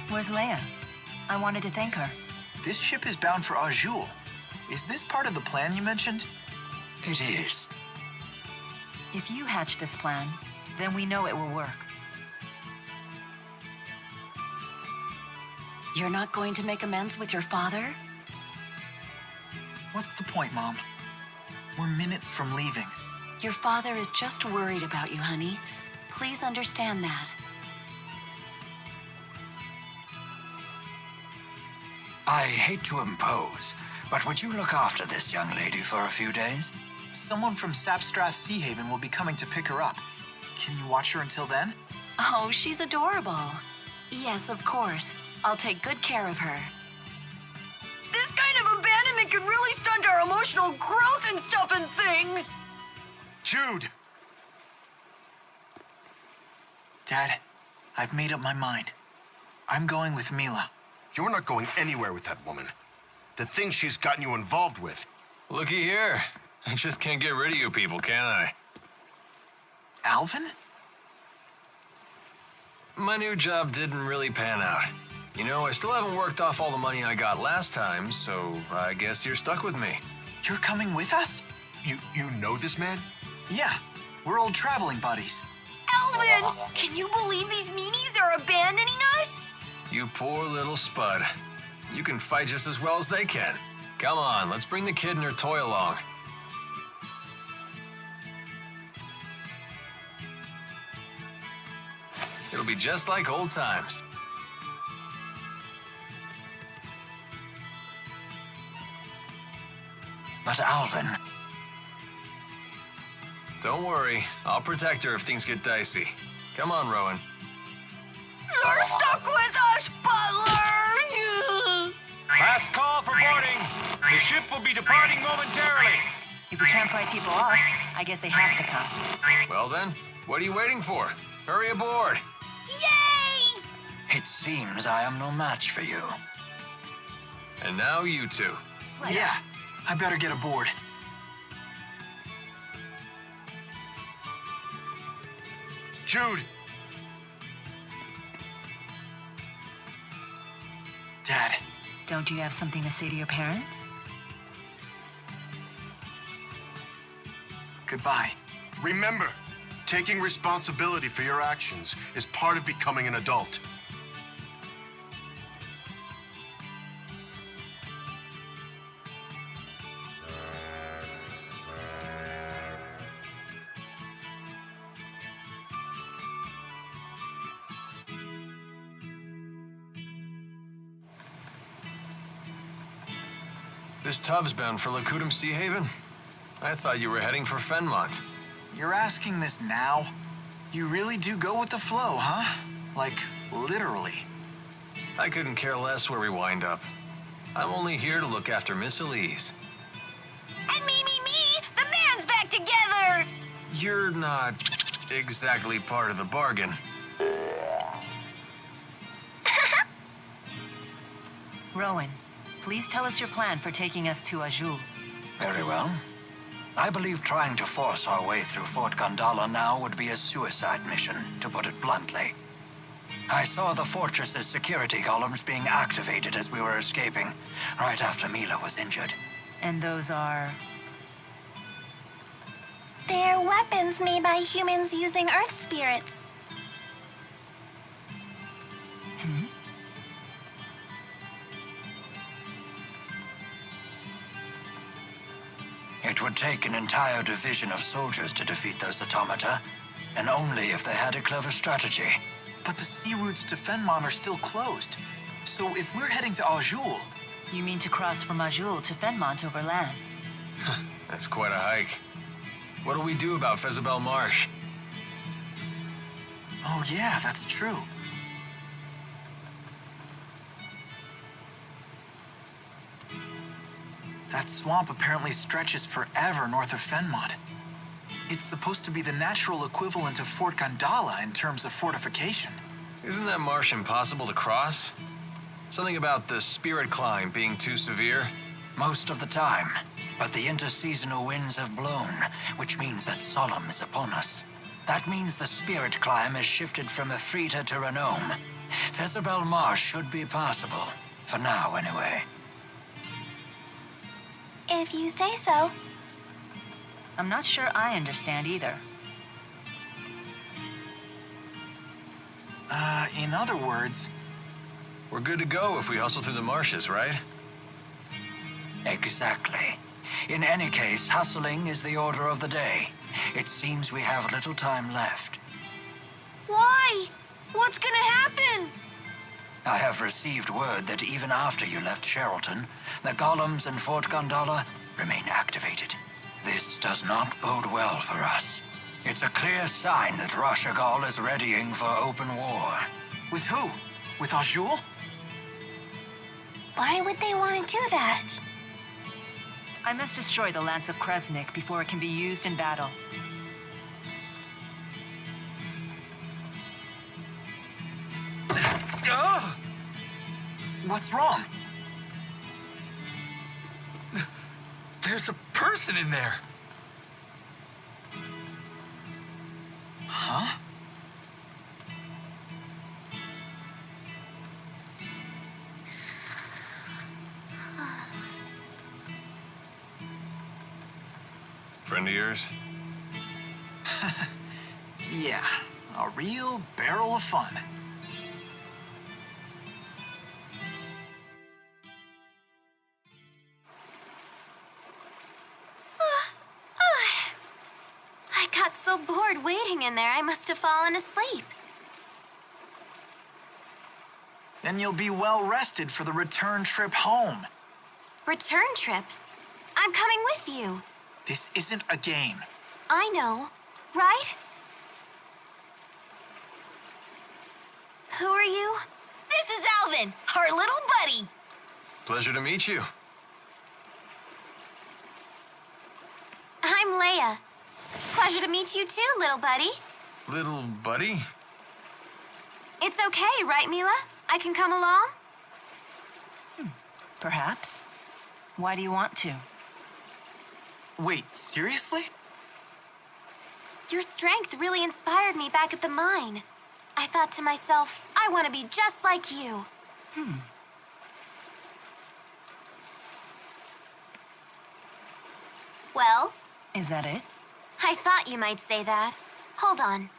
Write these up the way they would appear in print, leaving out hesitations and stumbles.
Where's Leia? I wanted to thank her. This ship is bound for Azul. Is this part of the plan you mentioned? It is. If you hatch this plan, then we know it will work. You're not going to make amends with your father? What's the point, Mom? We're minutes from leaving. Your father is just worried about you, honey. Please understand that. I hate to impose, but would you look after this young lady for a few days? Someone from Sapstrath Sea Haven will be coming to pick her up. Can you watch her until then? Oh, she's adorable. Yes, of course. I'll take good care of her. This kind of abandonment could really stunt our emotional growth and stuff and things! Jude! Dad, I've made up my mind. I'm going with Mila. You're not going anywhere with that woman. The things she's gotten you involved with. Looky here. I just can't get rid of you people, can I? Alvin? My new job didn't really pan out. You know, I still haven't worked off all the money I got last time, so I guess you're stuck with me. You're coming with us? You know this man? Yeah, we're old traveling buddies. Alvin! Can you believe these meanies are abandoning us? You poor little spud. You can fight just as well as they can. Come on, let's bring the kid and her toy along. It'll be just like old times. But Alvin, Don't worry, I'll protect her if things get dicey. Come on, Rowan. You're stuck with us, Butler! Last call for boarding. The ship will be departing momentarily. If we can't fight people off, I guess they have to come. Well then, what are you waiting for? Hurry aboard. Yay! it seems I am no match for you. And now you two. Yeah, I better get aboard. Jude! Dad, Don't you have something to say to your parents? goodbye. Remember, taking responsibility for your actions is part of becoming an adult. This tub's bound for Lakutum Sea Haven? I thought you were heading for Fenmont. You're asking this now? You really do go with the flow, huh? Like, literally. I couldn't care less where we wind up. I'm only here to look after Miss Elise. And me! The band's back together! You're not exactly part of the bargain. Rowan, please tell us your plan for taking us to Azul. Very well. I believe trying to force our way through Fort Gondala now would be a suicide mission, to put it bluntly. I saw the fortress's security columns being activated as we were escaping, right after Mila was injured. And those are... They're weapons made by humans using Earth spirits. It would take an entire division of soldiers to defeat those automata, and only if they had a clever strategy. But the sea routes to Fenmont are still closed. So if we're heading to Azul... You mean to cross from Azul to Fenmont over land? That's quite a hike. What'll we do about Fezabel Marsh? Oh yeah, that's true. That swamp apparently stretches forever north of Fenmont. It's supposed to be the natural equivalent of Fort Gondala in terms of fortification. Isn't that marsh impossible to cross? Something about the spirit climb being too severe? Most of the time. But the interseasonal winds have blown, which means that Solemn is upon us. That means the spirit climb has shifted from Efrita to Renome. Fezabel Marsh should be possible. For now, anyway. If you say so. I'm not sure I understand either. In other words, We're good to go if we hustle through the marshes, right? Exactly. In any case, hustling is the order of the day. It seems we have little time left. Why? What's gonna happen? I have received word that even after you left Sherrilton, the golems in Fort Gondola remain activated. This does not bode well for us. It's a clear sign that Rashagal is readying for open war. with who? With Azul? Why would they want to do that? I must destroy the Lance of Kresnik before it can be used in battle. What's wrong? There's a person in there. Huh? Friend of yours? Yeah, a real barrel of fun. I got so bored waiting in there, I must have fallen asleep. Then you'll be well rested for the return trip home. Return trip? I'm coming with you. This isn't a game. I know, right? Who are you? This is Alvin, our little buddy. Pleasure to meet you. I'm Leia. Pleasure to meet you too, little buddy. Little buddy? It's okay, right, Mila? I can come along? Perhaps. Why do you want to? Wait, seriously? Your strength really inspired me back at the mine. I thought to myself, I want to be just like you. Well, Is that it? I thought you might say that. Hold on.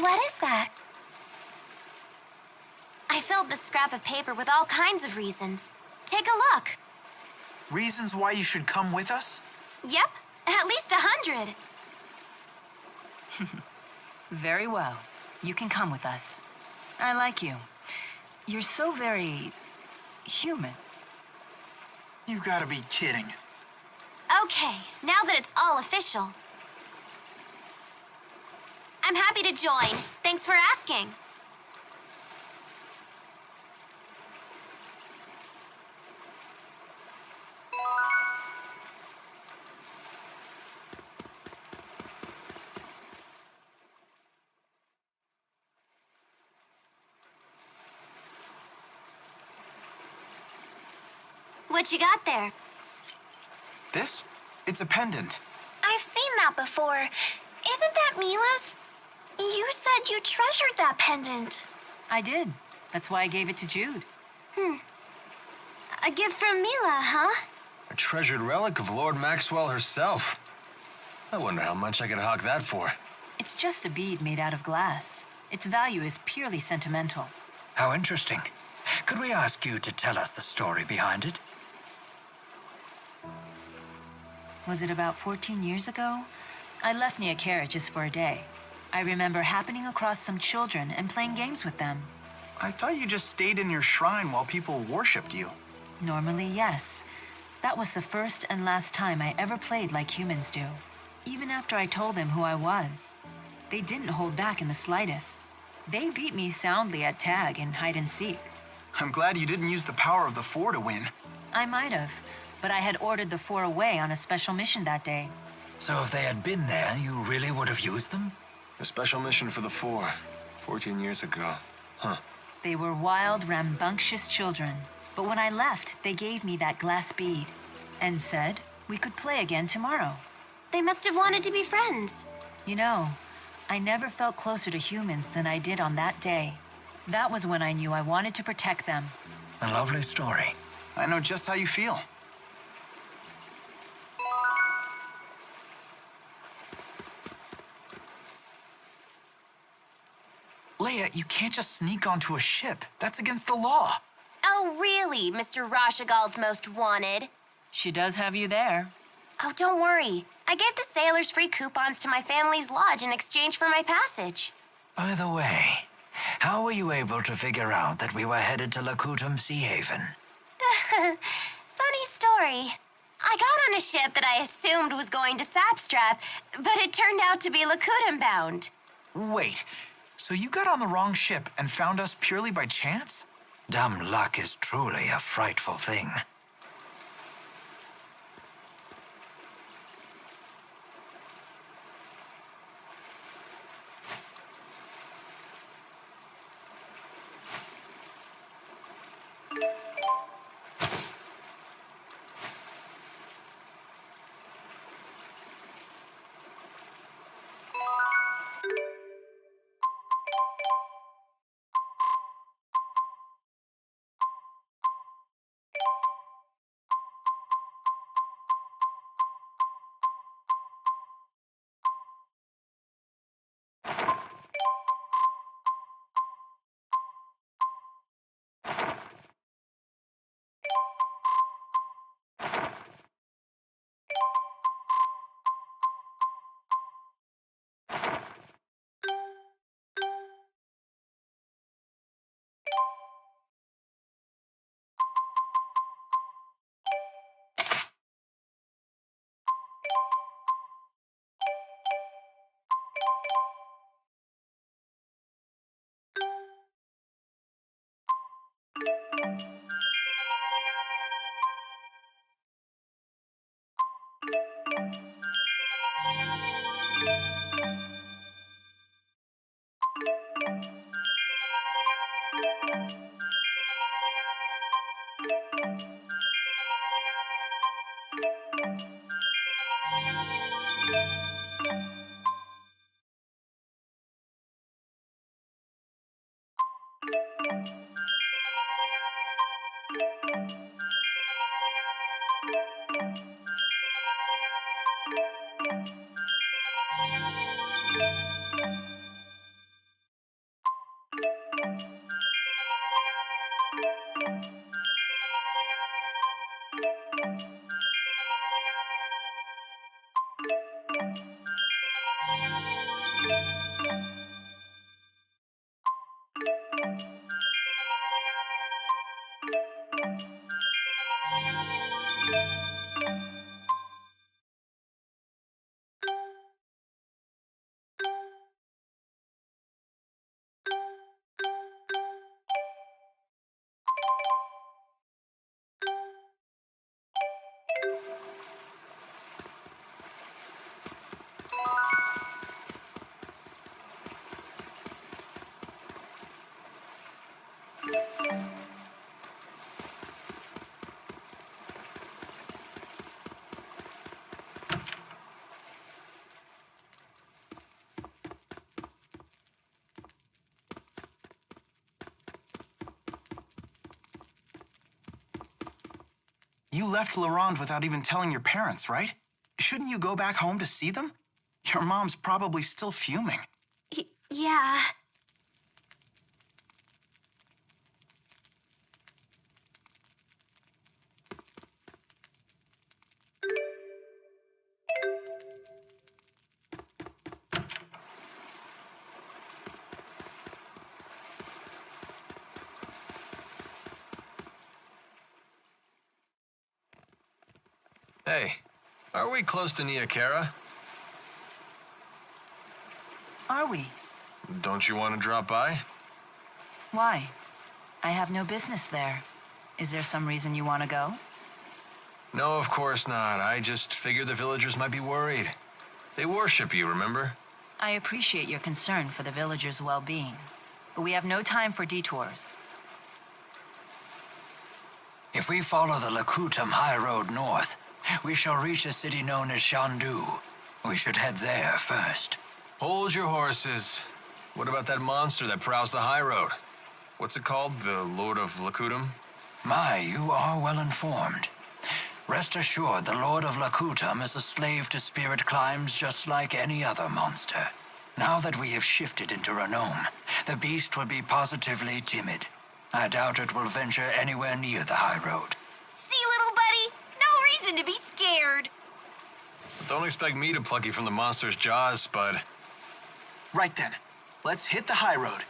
What is that? I filled the scrap of paper with all kinds of reasons. Take a look. Reasons why you should come with us? Yep, at least 100. Very well. You can come with us. I like you. You're so very human. You gotta be kidding. Okay, now that it's all official. I'm happy to join. Thanks for asking. What you got there? This? It's a pendant. I've seen that before. Isn't that Mila's? You said you treasured that pendant. I did. That's why I gave it to Jude. A gift from Mila, huh? A treasured relic of Lord Maxwell herself. I wonder how much I could hawk that for. It's just a bead made out of glass. Its value is purely sentimental. How interesting. Could we ask you to tell us the story behind it? Was it about 14 years ago? I left Nia Carriages for a day. I remember happening across some children and playing games with them. I thought you just stayed in your shrine while people worshipped you. Normally, yes. That was the first and last time I ever played like humans do. Even after I told them who I was. They didn't hold back in the slightest. They beat me soundly at tag and hide and seek. I'm glad you didn't use the power of the Four to win. I might have, but I had ordered the four away on a special mission that day. So if they had been there, you really would have used them? A special mission for the four. 14 years ago. Huh. They were wild, rambunctious children. But when I left, they gave me that glass bead and said we could play again tomorrow. They must have wanted to be friends. You know, I never felt closer to humans than I did on that day. That was when I knew I wanted to protect them. A lovely story. I know just how you feel. Leia, you can't just sneak onto a ship. That's against the law. Oh, really, Mr. Rashagal's most wanted? She does have you there. Oh, don't worry. I gave the sailors free coupons to my family's lodge in exchange for my passage. By the way, how were you able to figure out that we were headed to Lakutum Sea Haven? Funny story. I got on a ship that I assumed was going to Sapstrath, but it turned out to be Lakutum bound. Wait, so you got on the wrong ship and found us purely by chance? Dumb luck is truly a frightful thing. You left Laurent without even telling your parents, right? Shouldn't you go back home to see them? Your mom's probably still fuming. Yeah. Hey, are we close to Niakara? Are we? Don't you want to drop by? Why? I have no business there. Is there some reason you want to go? No, of course not. I just figured the villagers might be worried. They worship you, remember? I appreciate your concern for the villagers' well-being, but we have no time for detours. If we follow the Lakutam High Road north, we shall reach a city known as Shandu. We should head there first. Hold your horses. What about that monster that prowls the high road? What's it called? The Lord of Lakutam? My, you are well informed. Rest assured, the Lord of Lakutam is a slave to spirit climbs just like any other monster. Now that we have shifted into Renome, the beast will be positively timid. I doubt it will venture anywhere near the high road. See, little buddy? No reason to be scared. Don't expect me to pluck you from the monster's jaws, Spud. Right then. Let's hit the high road.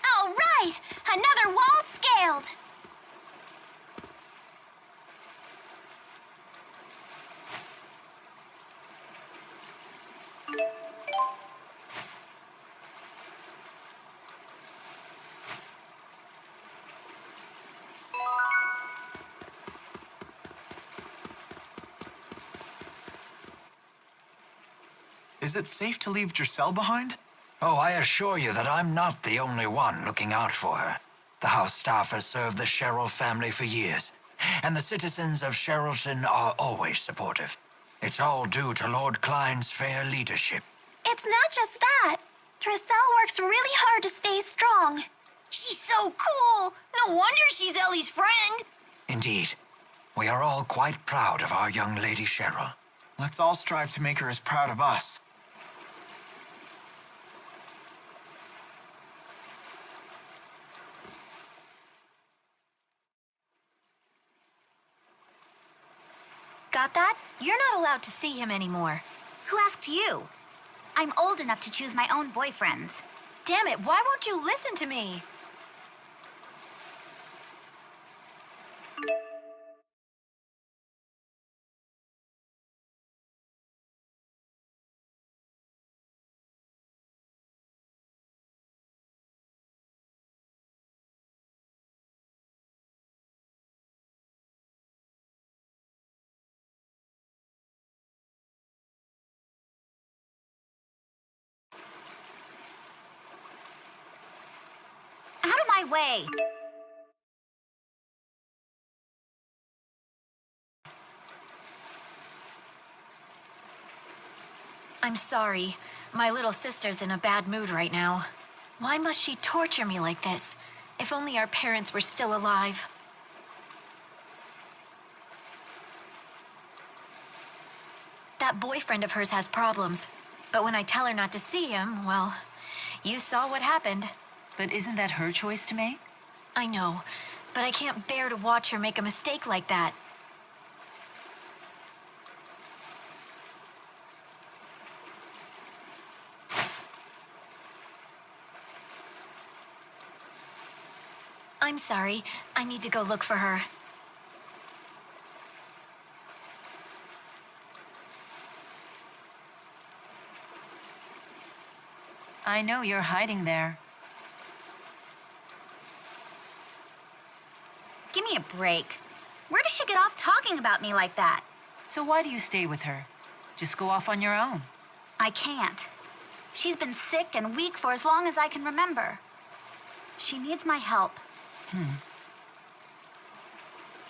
All right! Another wall scaled! Is it safe to leave Giselle behind? Oh, I assure you that I'm not the only one looking out for her. The house staff has served the Sherrill family for years, and the citizens of Sherrilton are always supportive. It's all due to Lord Klein's fair leadership. It's not just that. Giselle works really hard to stay strong. She's so cool. No wonder she's Ellie's friend. Indeed, we are all quite proud of our young Lady Sherrill. Let's all strive to make her as proud of us. Got that? You're not allowed to see him anymore. Who asked you? I'm old enough to choose my own boyfriends. Damn it, why won't you listen to me? Out of my way! I'm sorry. My little sister's in a bad mood right now. Why must she torture me like this? If only our parents were still alive. That boyfriend of hers has problems. But when I tell her not to see him, well, you saw what happened. But isn't that her choice to make? I know, but I can't bear to watch her make a mistake like that. I'm sorry. I need to go look for her. I know you're hiding there. Give me a break. Where does she get off talking about me like that? So why do you stay with her? Just go off on your own. I can't. She's been sick and weak for as long as I can remember. She needs my help.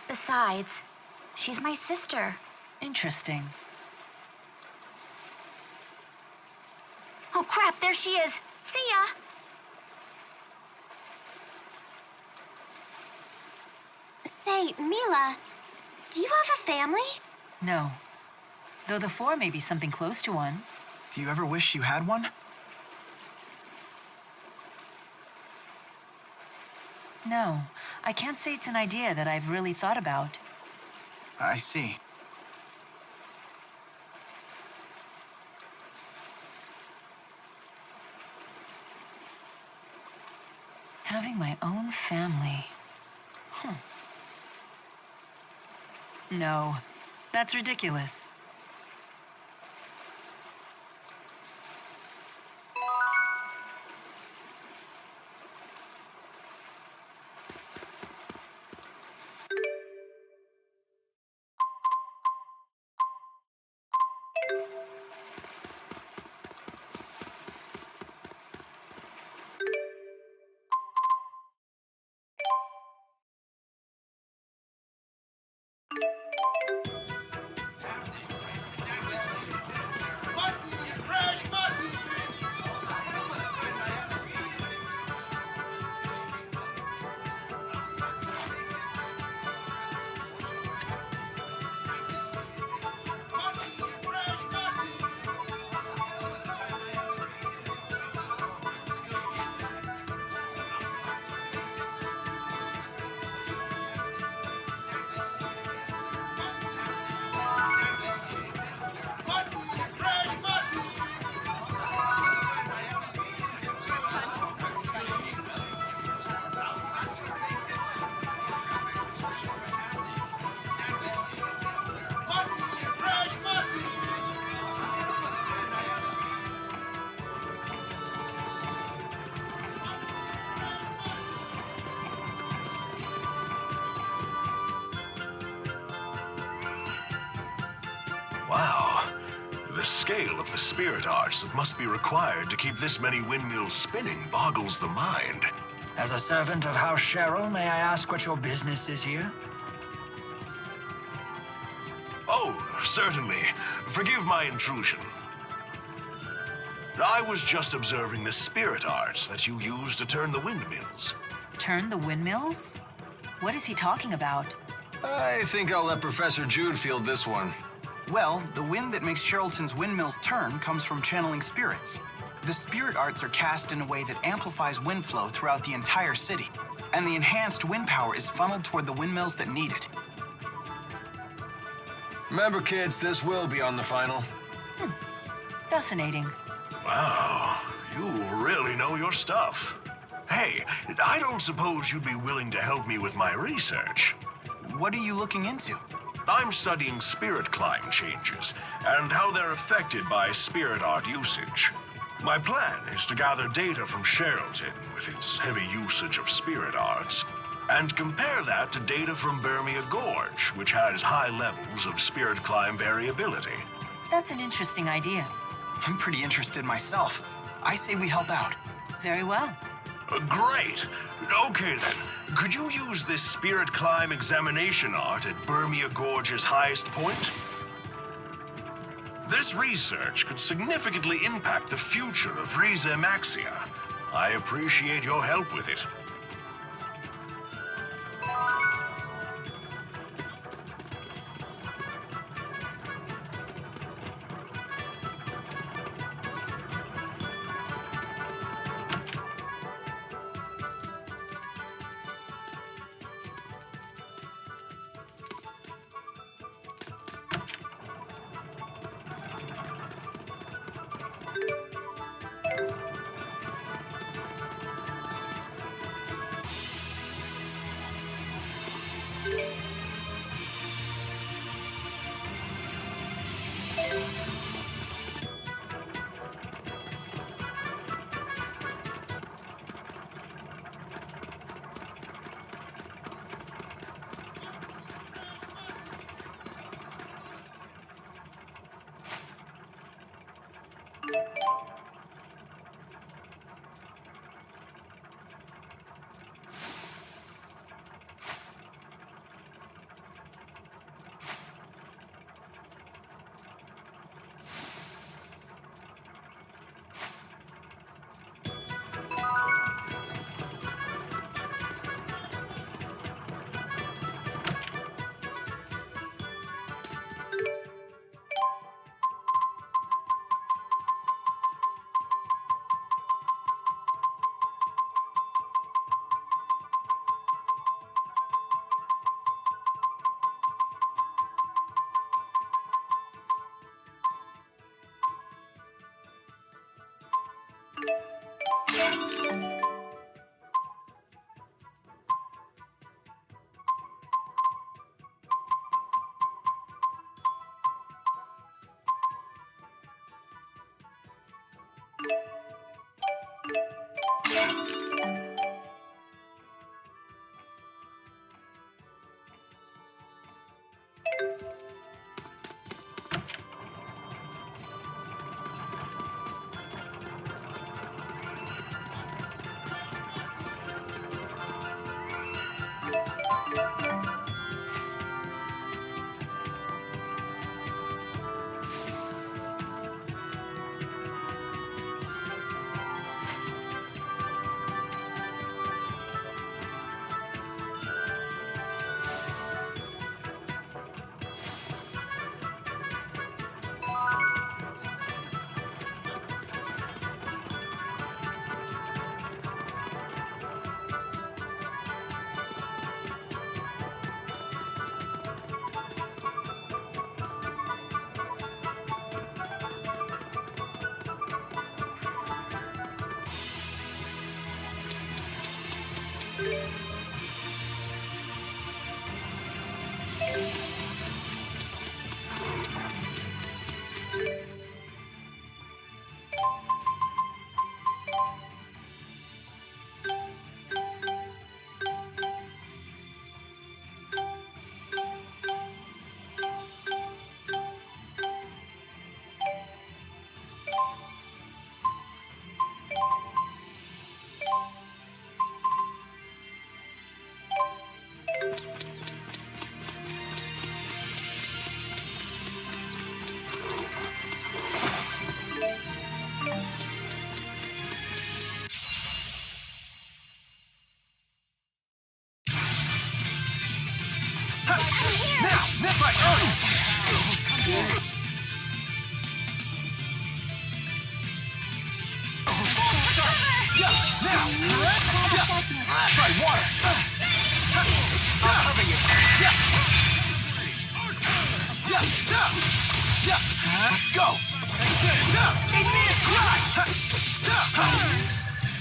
Besides, she's my sister. Interesting. Oh crap, there she is. See ya! Say, Mila, do you have a family? No. Though the four may be something close to one. Do you ever wish you had one? No, I can't say it's an idea that I've really thought about. I see. Having my own family. No, that's ridiculous. scale of the spirit arts that must be required to keep this many windmills spinning boggles the mind. As a servant of House Cheryl, may I ask what your business is here? Oh, certainly. Forgive my intrusion. I was just observing the spirit arts that you use to turn the windmills. Turn the windmills? What is he talking about? I think I'll let Professor Jude field this one. Well, the wind that makes Sherrilton's windmills turn comes from channeling spirits. The spirit arts are cast in a way that amplifies wind flow throughout the entire city, and the enhanced wind power is funneled toward the windmills that need it. Remember, kids, this will be on the final. Fascinating. Wow, you really know your stuff. Hey, I don't suppose you'd be willing to help me with my research. What are you looking into? I'm studying spirit climb changes and how they're affected by spirit art usage. My plan is to gather data from Sherrilton with its heavy usage of spirit arts and compare that to data from Burmia Gorge, which has high levels of spirit climb variability. That's an interesting idea. I'm pretty interested myself. I say we help out. Very well. Great. Okay then, could you use this spirit climb examination art at Burmia Gorge's highest point? This research could significantly impact the future of Riza Maxia. I appreciate your help with it.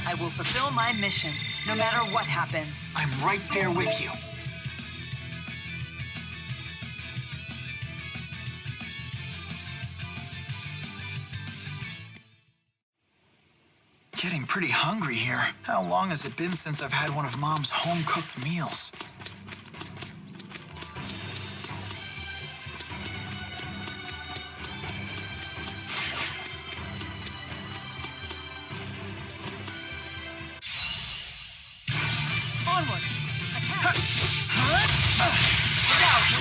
I will fulfill my mission, no matter what happens. I'm right there with you. Getting pretty hungry here. How long has it been since I've had one of Mom's home-cooked meals? Onward! Attack!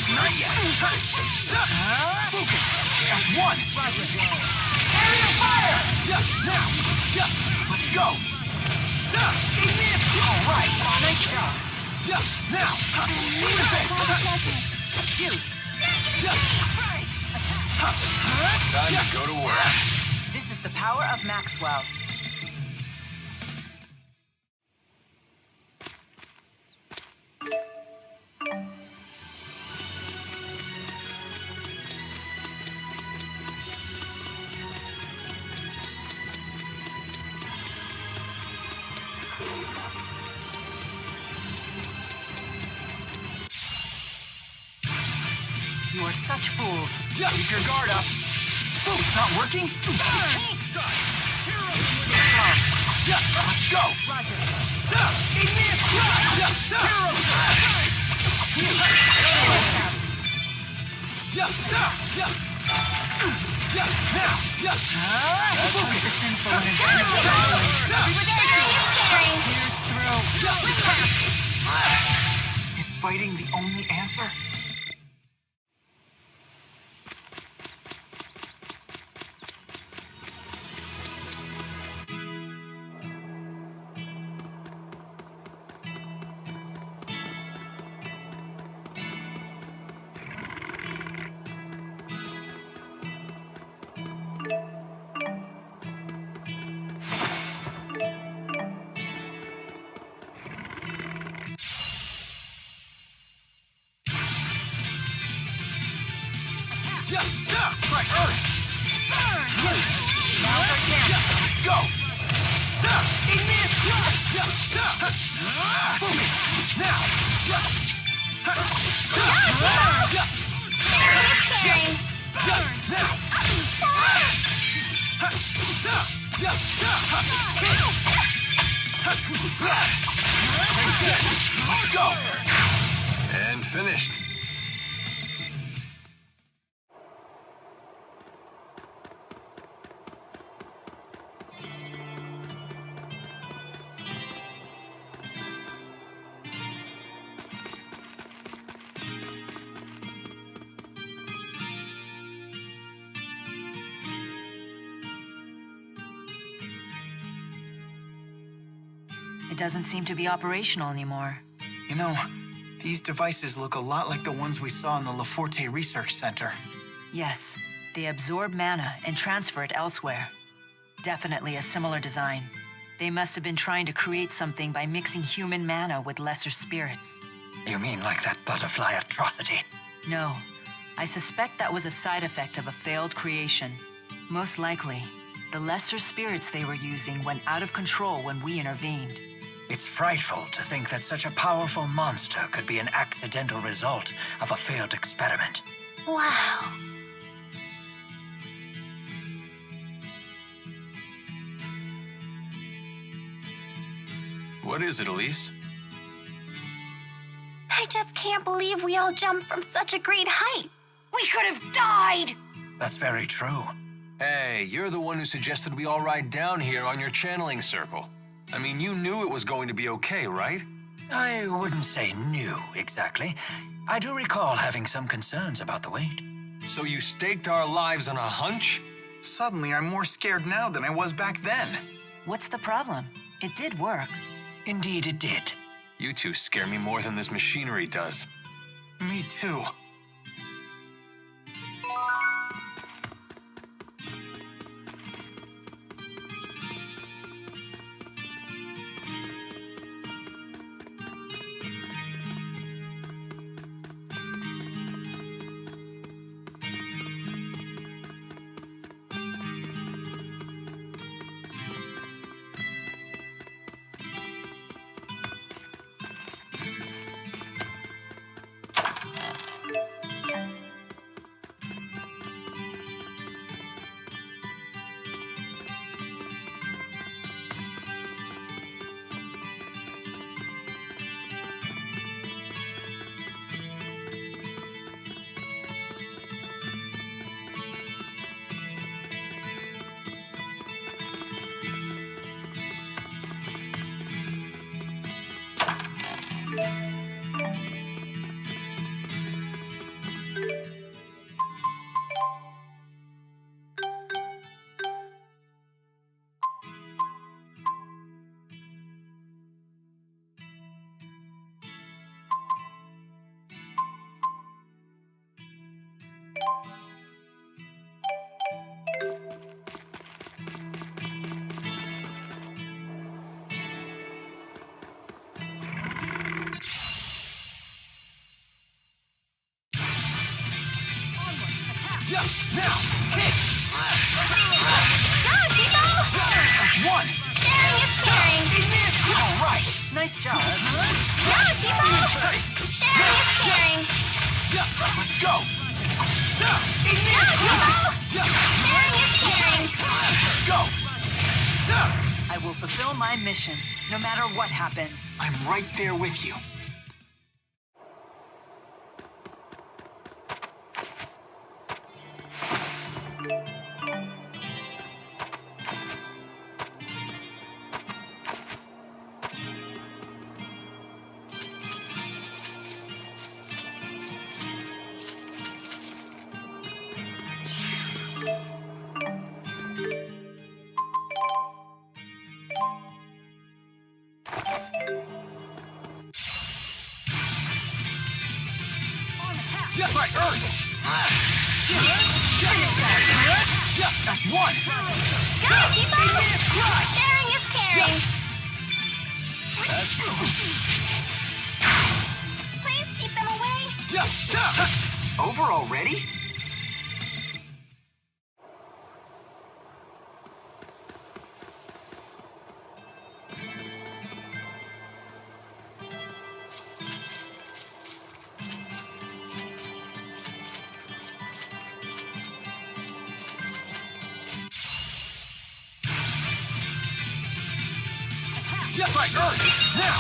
Not yet. Focus. F1. Area fire. Now. Let's go. All right. Nice job. Now. Time to go to work. This is the power of Maxwell. You are such fools. Keep your guard up. Oh, it's not working? Let's go. Is fighting the only answer? And finished. It doesn't seem to be operational anymore. You know, these devices look a lot like the ones we saw in the Laforte Research Center. Yes, they absorb mana and transfer it elsewhere. Definitely a similar design. They must have been trying to create something by mixing human mana with lesser spirits. You mean like that butterfly atrocity? No, I suspect that was a side effect of a failed creation. Most likely, the lesser spirits they were using went out of control when we intervened. It's frightful to think that such a powerful monster could be an accidental result of a failed experiment. Wow. What is it, Elise? I just can't believe we all jumped from such a great height. We could have died! That's very true. Hey, you're the one who suggested we all ride down here on your channeling circle. I mean, you knew it was going to be okay, right? I wouldn't say new, exactly. I do recall having some concerns about the weight. So you staked our lives on a hunch? Suddenly, I'm more scared now than I was back then. What's the problem? It did work. Indeed it did. You two scare me more than this machinery does. Me too. Now, kick! Go, Chico! That's one! Sharing is caring. All right! Nice job. Go, Chico! Sharing is caring. Let's go! Go, Chico! Sharing is caring. Let's go! I will fulfill my mission, no matter what happens. I'm right there with you. Yes, I earned it! That's one! Go, Chico! Sharing is caring. Please keep them away. Over already? Yes, I earned it! Now!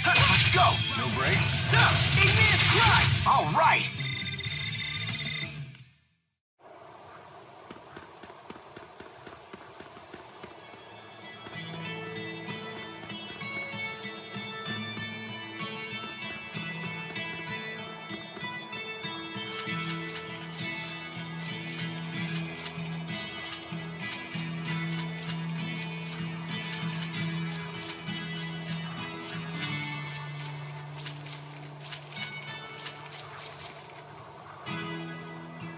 Let's go! No breaks? All right!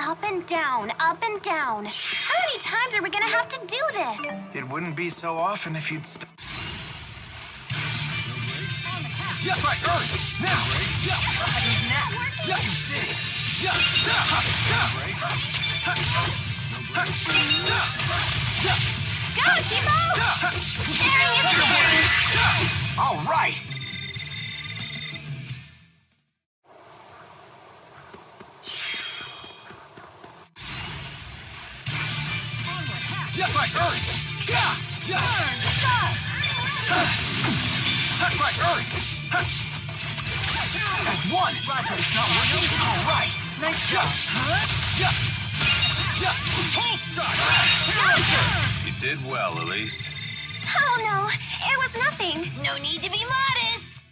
Up and down, up and down. How many times are we gonna have to do this? It wouldn't be so often if you'd Yes, I earned it! Now! You did it! Go, Chico! Sharing is caring. All right! Yes, I earned it! That's my earned! That's one! It's not working. All right! Nice job. You did well, Elise. Oh no, it was nothing. No need to be modest.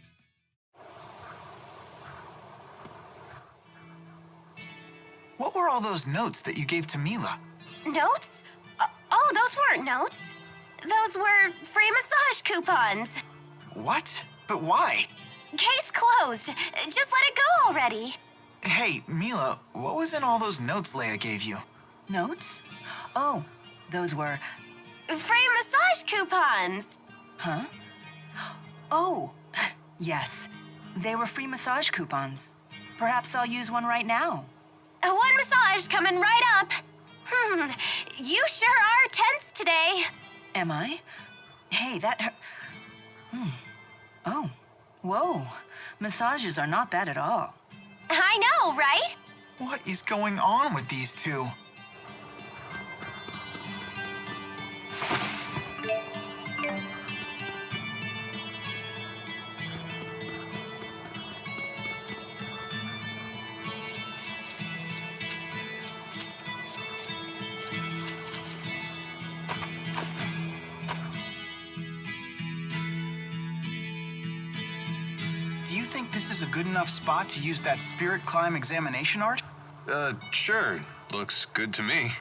What were all those notes that you gave to Mila? Notes? Oh, those weren't notes. Those were free massage coupons. What? But why? Case closed. Just let it go already. Hey, Mila, what was in all those notes Leia gave you? Notes? Oh, those were... Free massage coupons. Huh? Oh, yes. They were free massage coupons. Perhaps I'll use one right now. One massage coming right up. You sure are tense today. Am I? Hey, that... Oh, whoa. Massages are not bad at all. I know, right? What is going on with these two? Do you think this is a good enough spot to use that spirit climb examination art? Sure. Looks good to me.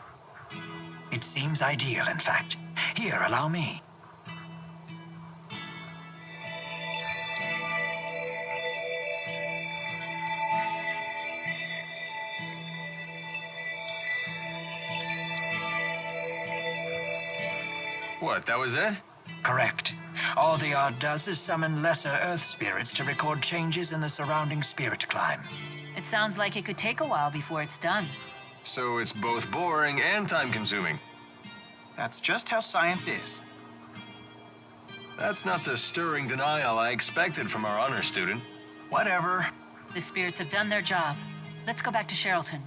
It seems ideal, in fact. Here, allow me. What, that was it? Correct. All the art does is summon lesser Earth spirits to record changes in the surrounding spirit climb. It sounds like it could take a while before it's done. So it's both boring and time-consuming. That's just how science is. That's not the stirring denial I expected from our honor student. Whatever. The spirits have done their job. Let's go back to Sherrilton.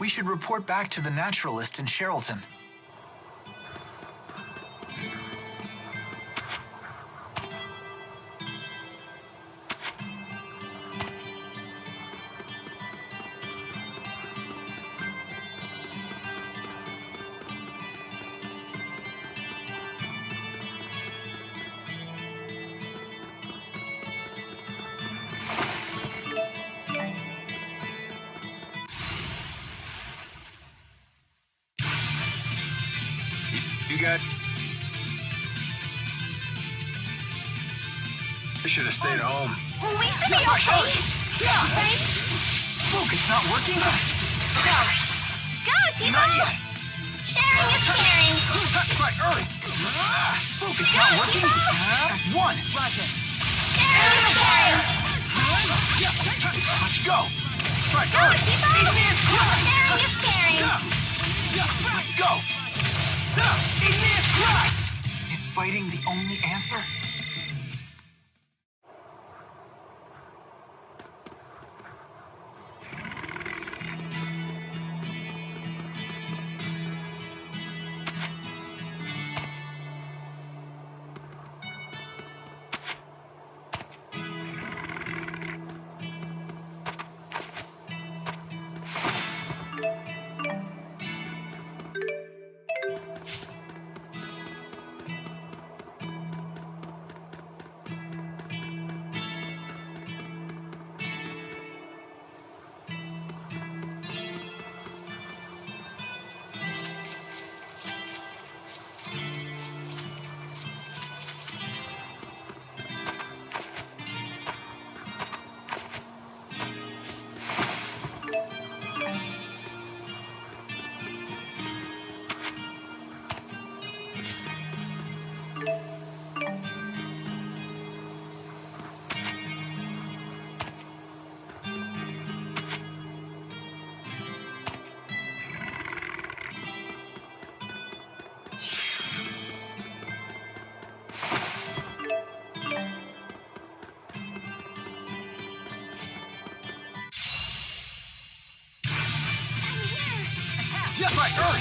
We should report back to the naturalist in Sherrilton. You got... I should have stayed home. We should be okay. Right? Look, it's not working. Go, T-Bone! Not yet. Sharing is caring. Right, early. Look, it's not working. That's one. Sharing is caring. Let's go. Right, Go, early. T-Bone! Sharing is caring. Let's go. Is fighting the only answer? Right, early.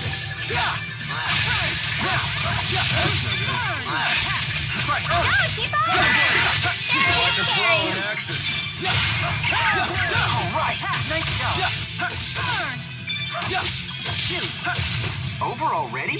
Right, early. Go, T-Bone! Sharing is caring. All right. Nice job. Over already?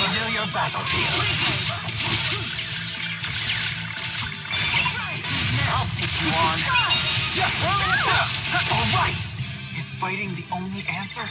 Familiar battlefield. I'll take you on. All right. Is fighting the only answer?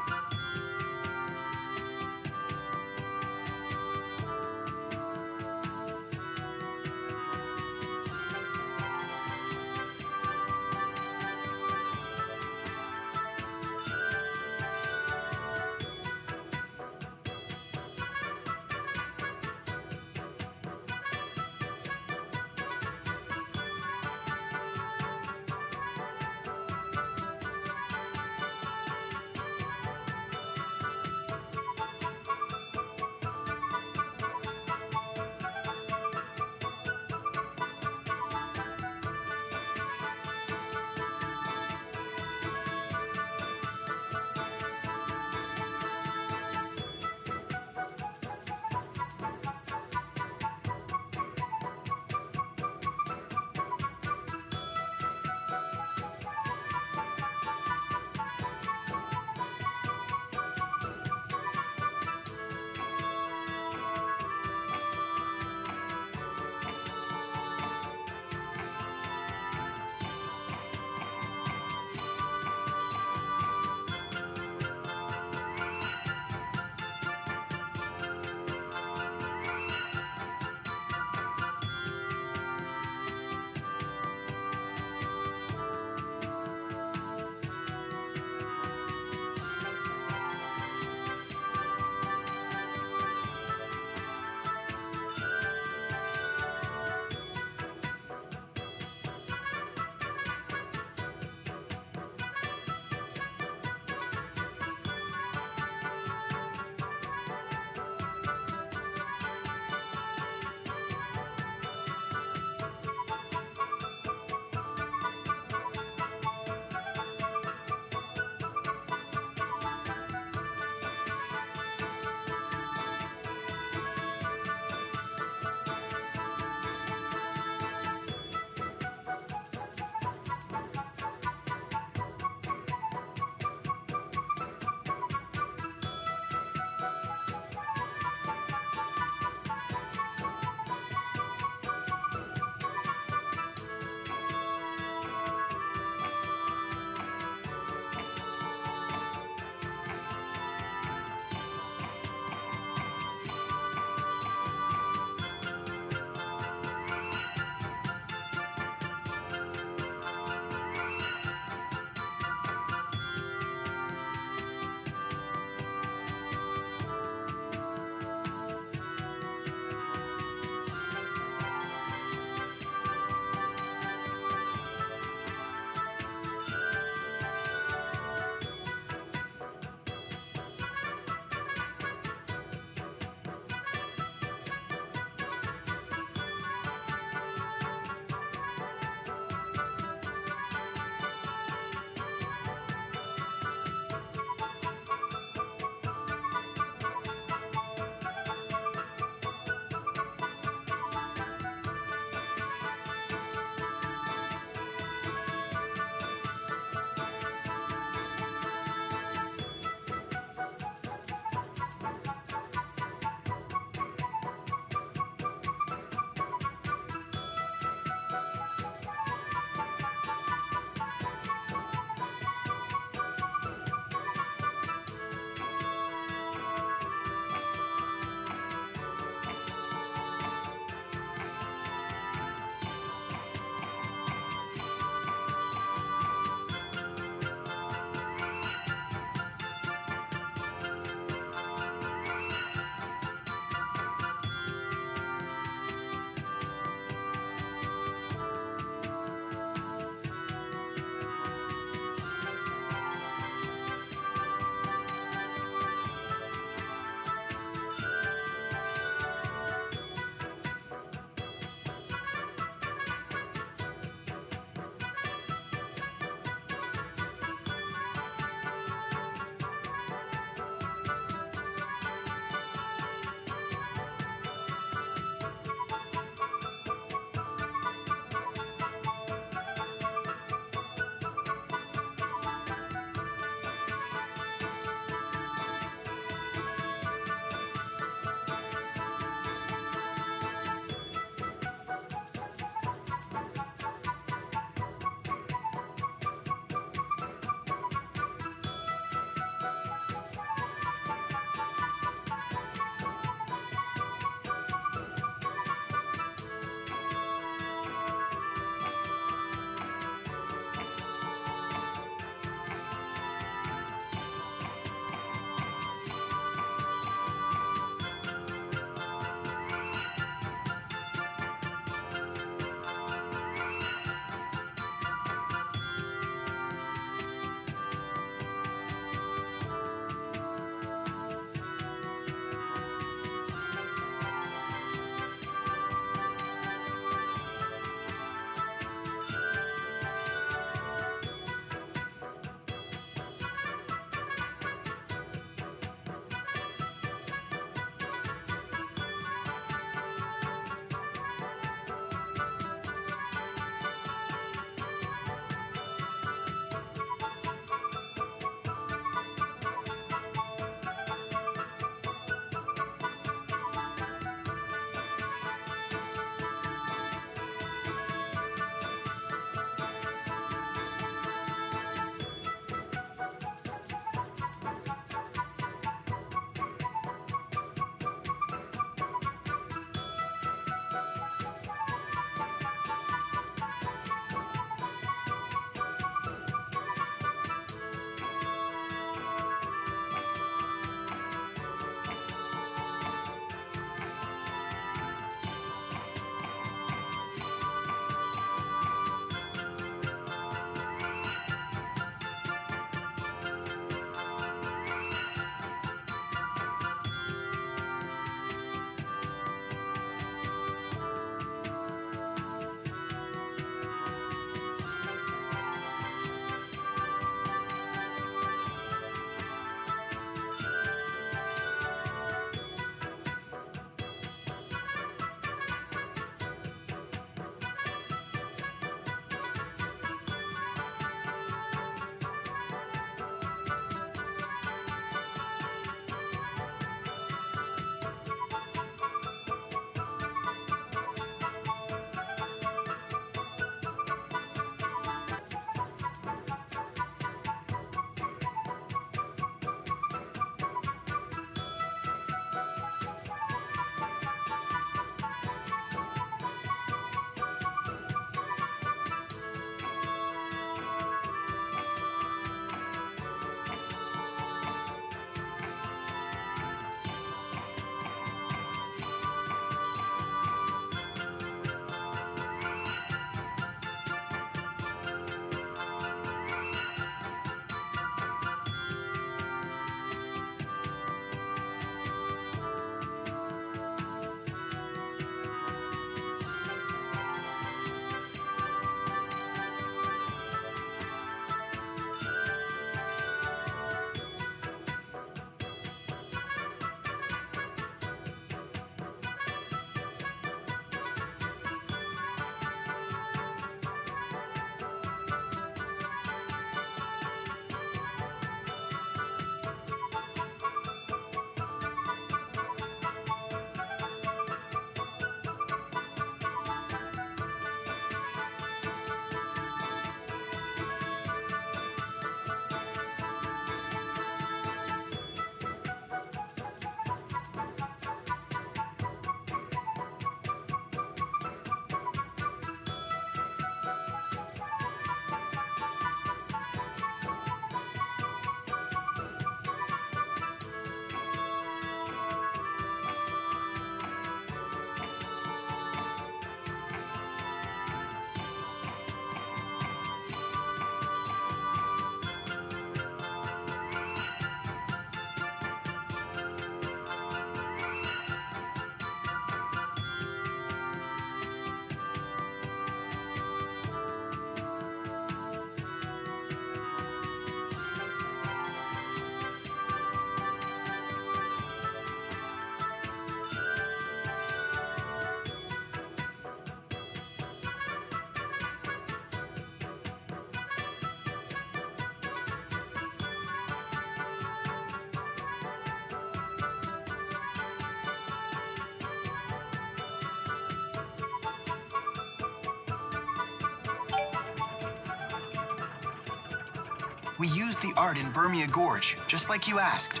We used the art in Burmia Gorge, just like you asked.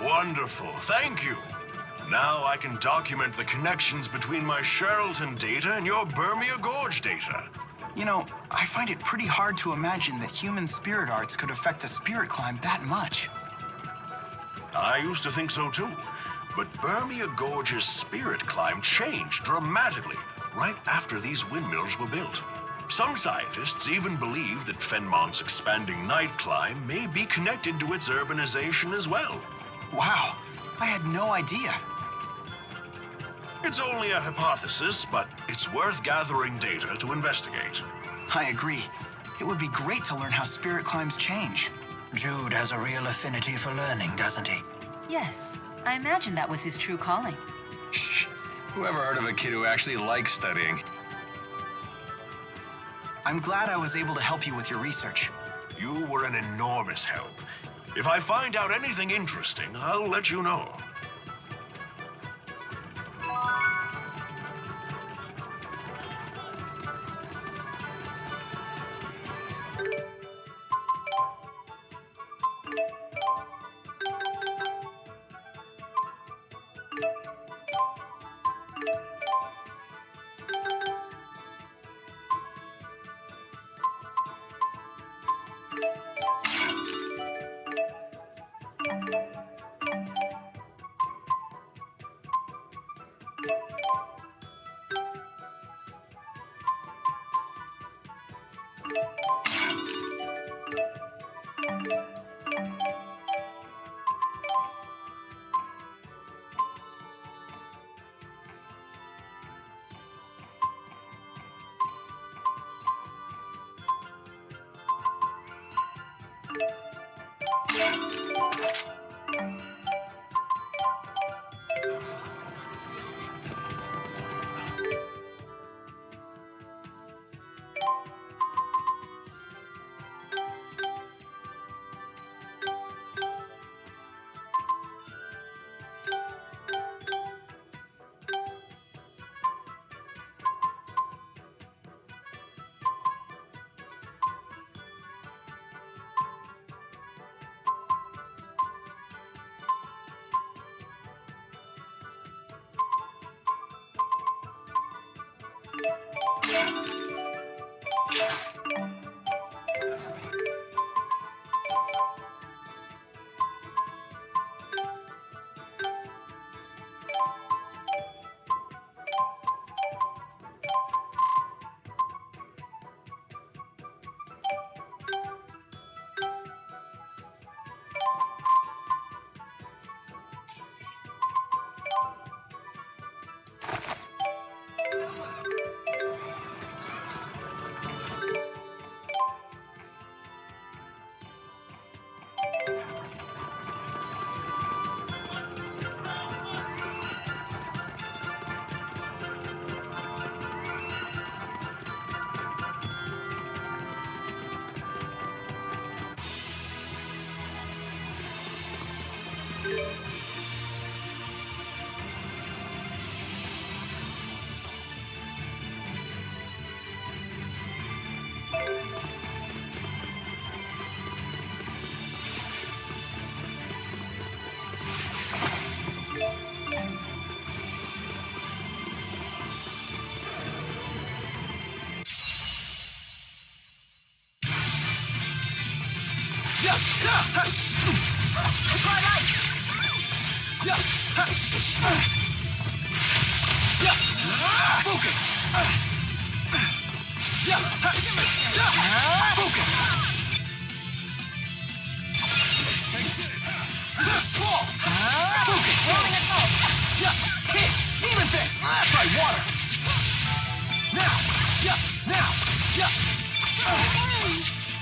Wonderful, thank you. Now I can document the connections between my Sheralton data and your Burmia Gorge data. You know, I find it pretty hard to imagine that human spirit arts could affect a spirit climb that much. I used to think so too. But Burmia Gorge's spirit climb changed dramatically right after these windmills were built. Some scientists even believe that Fenmont's expanding night climb may be connected to its urbanization as well. Wow, I had no idea. It's only a hypothesis, but it's worth gathering data to investigate. I agree. It would be great to learn how spirit climbs change. Jude has a real affinity for learning, doesn't he? Yes, I imagine that was his true calling. Shh. Whoever heard of a kid who actually likes studying? I'm glad I was able to help you with your research. You were an enormous help. If I find out anything interesting, I'll let you know.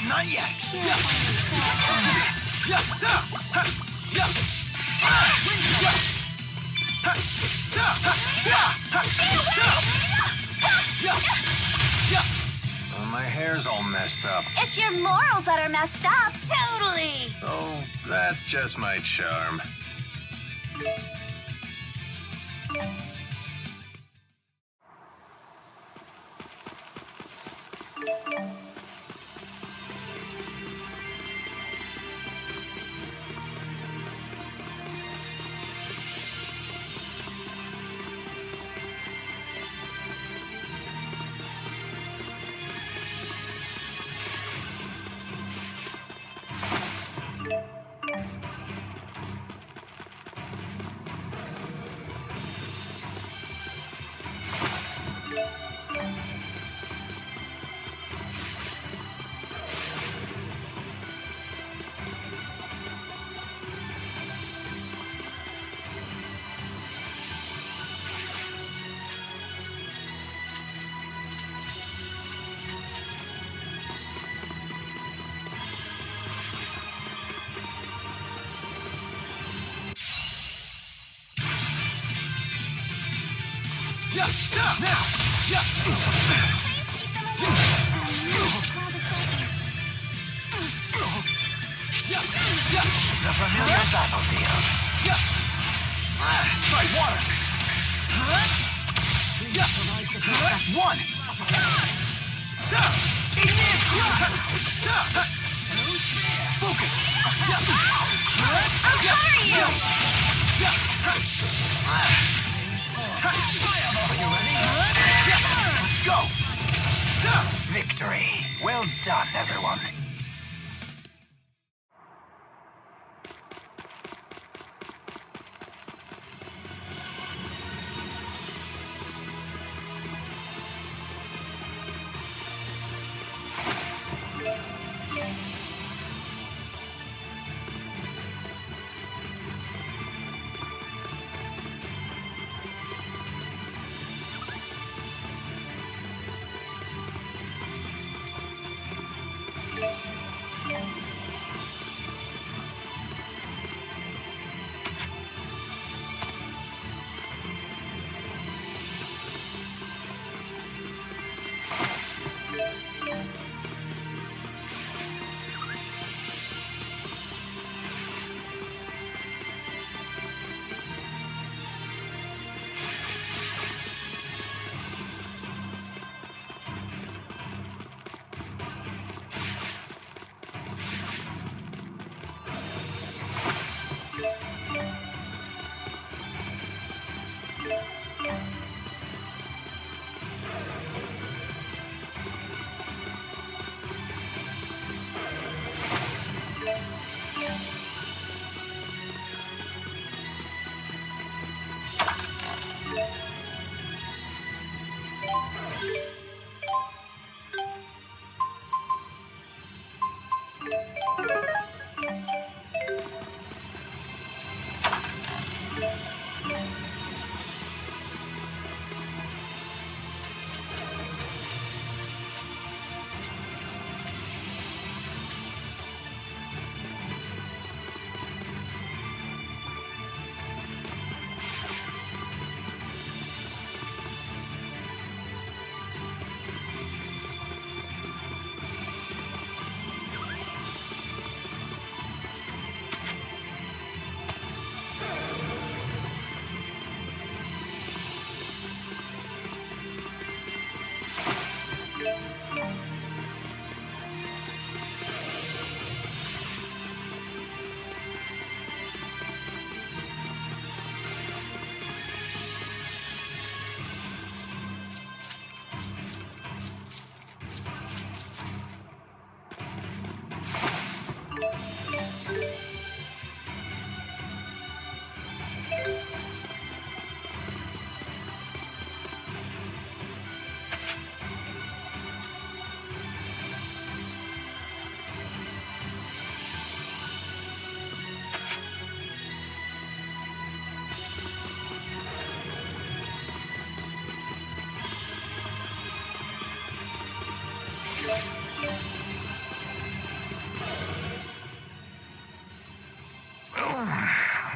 Not yet. Well, my hair's all messed up. It's your morals that are messed up. Totally. Oh, that's just my charm. The familiar battlefield. Try water. One. Focus. I'll cover you! Let's go. Victory. Well done, everyone.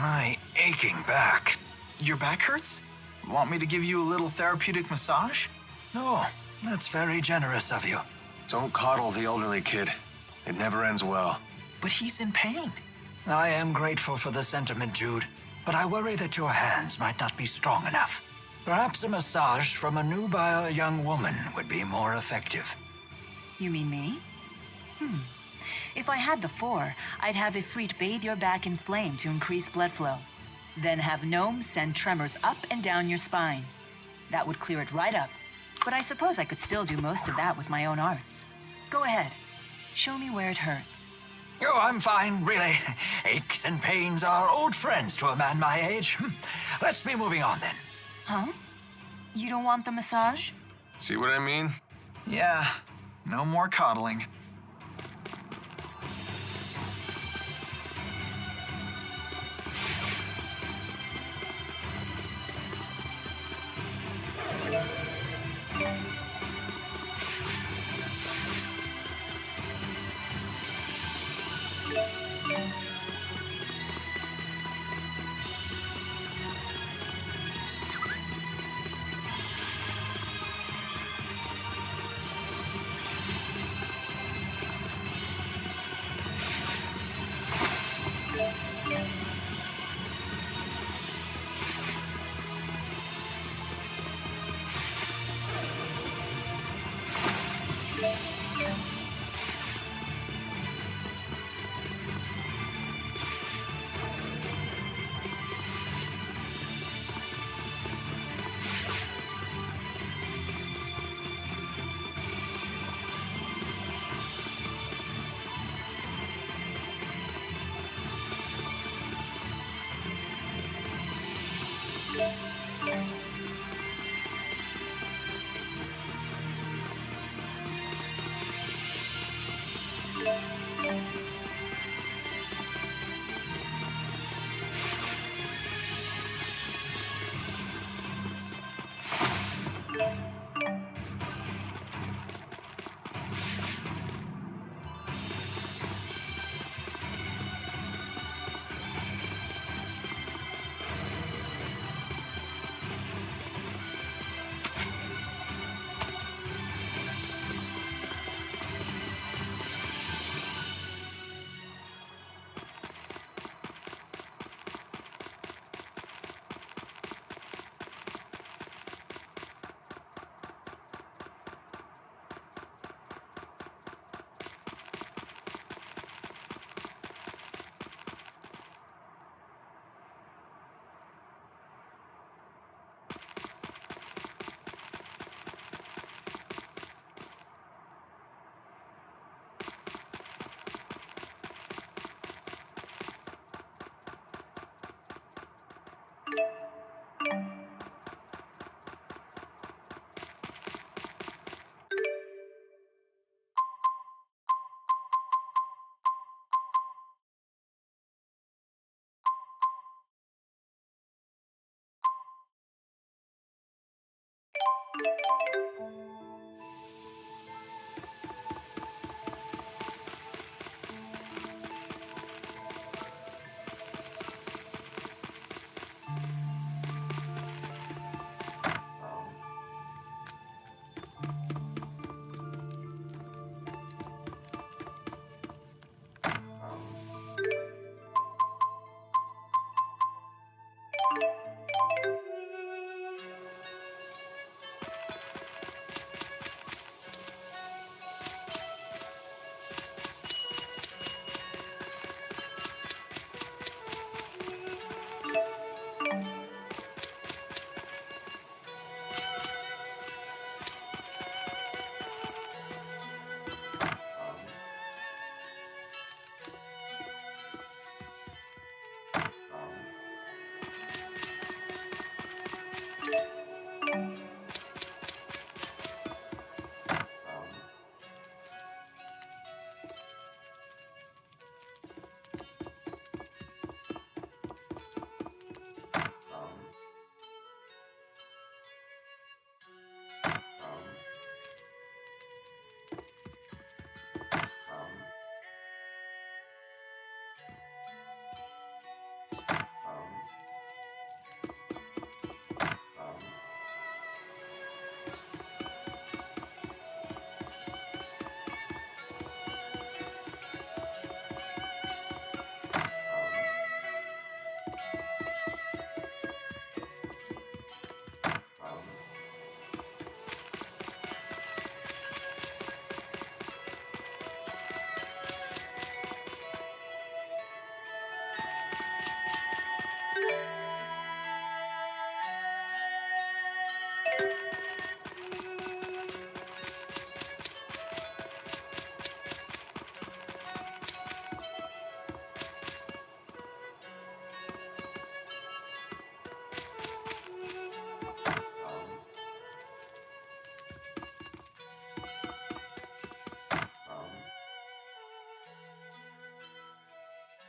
My aching back. Your back hurts? Want me to give you a little therapeutic massage? Oh, that's very generous of you. Don't coddle the elderly kid. It never ends well. But he's in pain. I am grateful for the sentiment, Jude, but I worry that your hands might not be strong enough. Perhaps a massage from a nubile young woman would be more effective. You mean me? If I had the 4, I'd have Ifrit bathe your back in flame to increase blood flow. Then have Gnome send tremors up and down your spine. That would clear it right up. But I suppose I could still do most of that with my own arts. Go ahead. Show me where it hurts. Oh, I'm fine, really. Aches and pains are old friends to a man my age. Let's be moving on then. Huh? You don't want the massage? See what I mean? Yeah, no more coddling.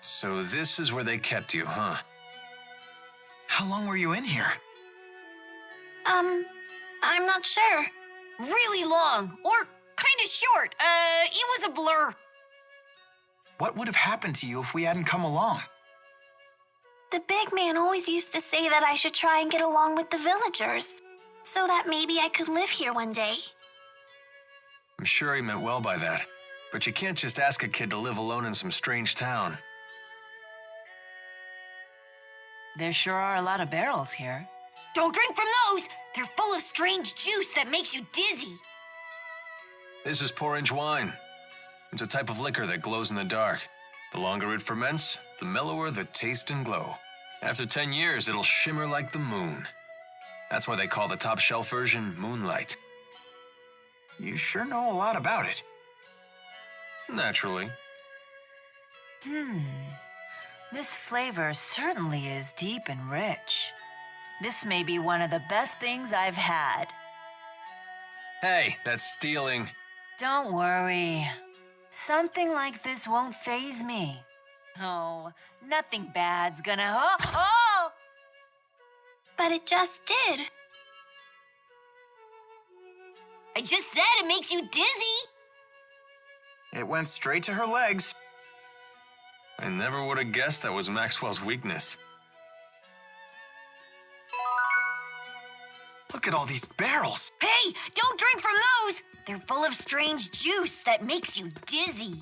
So this is where they kept you, huh? How long were you in here? I'm not sure. Really long, or kind of short. It was a blur. What would have happened to you if we hadn't come along? The big man always used to say that I should try and get along with the villagers, so that maybe I could live here one day. I'm sure he meant well by that, but you can't just ask a kid to live alone in some strange town. There sure are a lot of barrels here. Don't drink from those. They're full of strange juice that makes you dizzy. This is porridge wine. It's a type of liquor that glows in the dark. The longer it ferments, the mellower the taste and glow. After 10 years, it'll shimmer like the moon. That's why they call the top shelf version Moonlight. You sure know a lot about it. Naturally. This flavor certainly is deep and rich. This may be one of the best things I've had. Hey, that's stealing. Don't worry. Something like this won't faze me. Oh, nothing bad's gonna... Oh! But it just did. I just said it makes you dizzy. It went straight to her legs. I never would have guessed that was Maxwell's weakness. Look at all these barrels. Hey, don't drink from those. They're full of strange juice that makes you dizzy.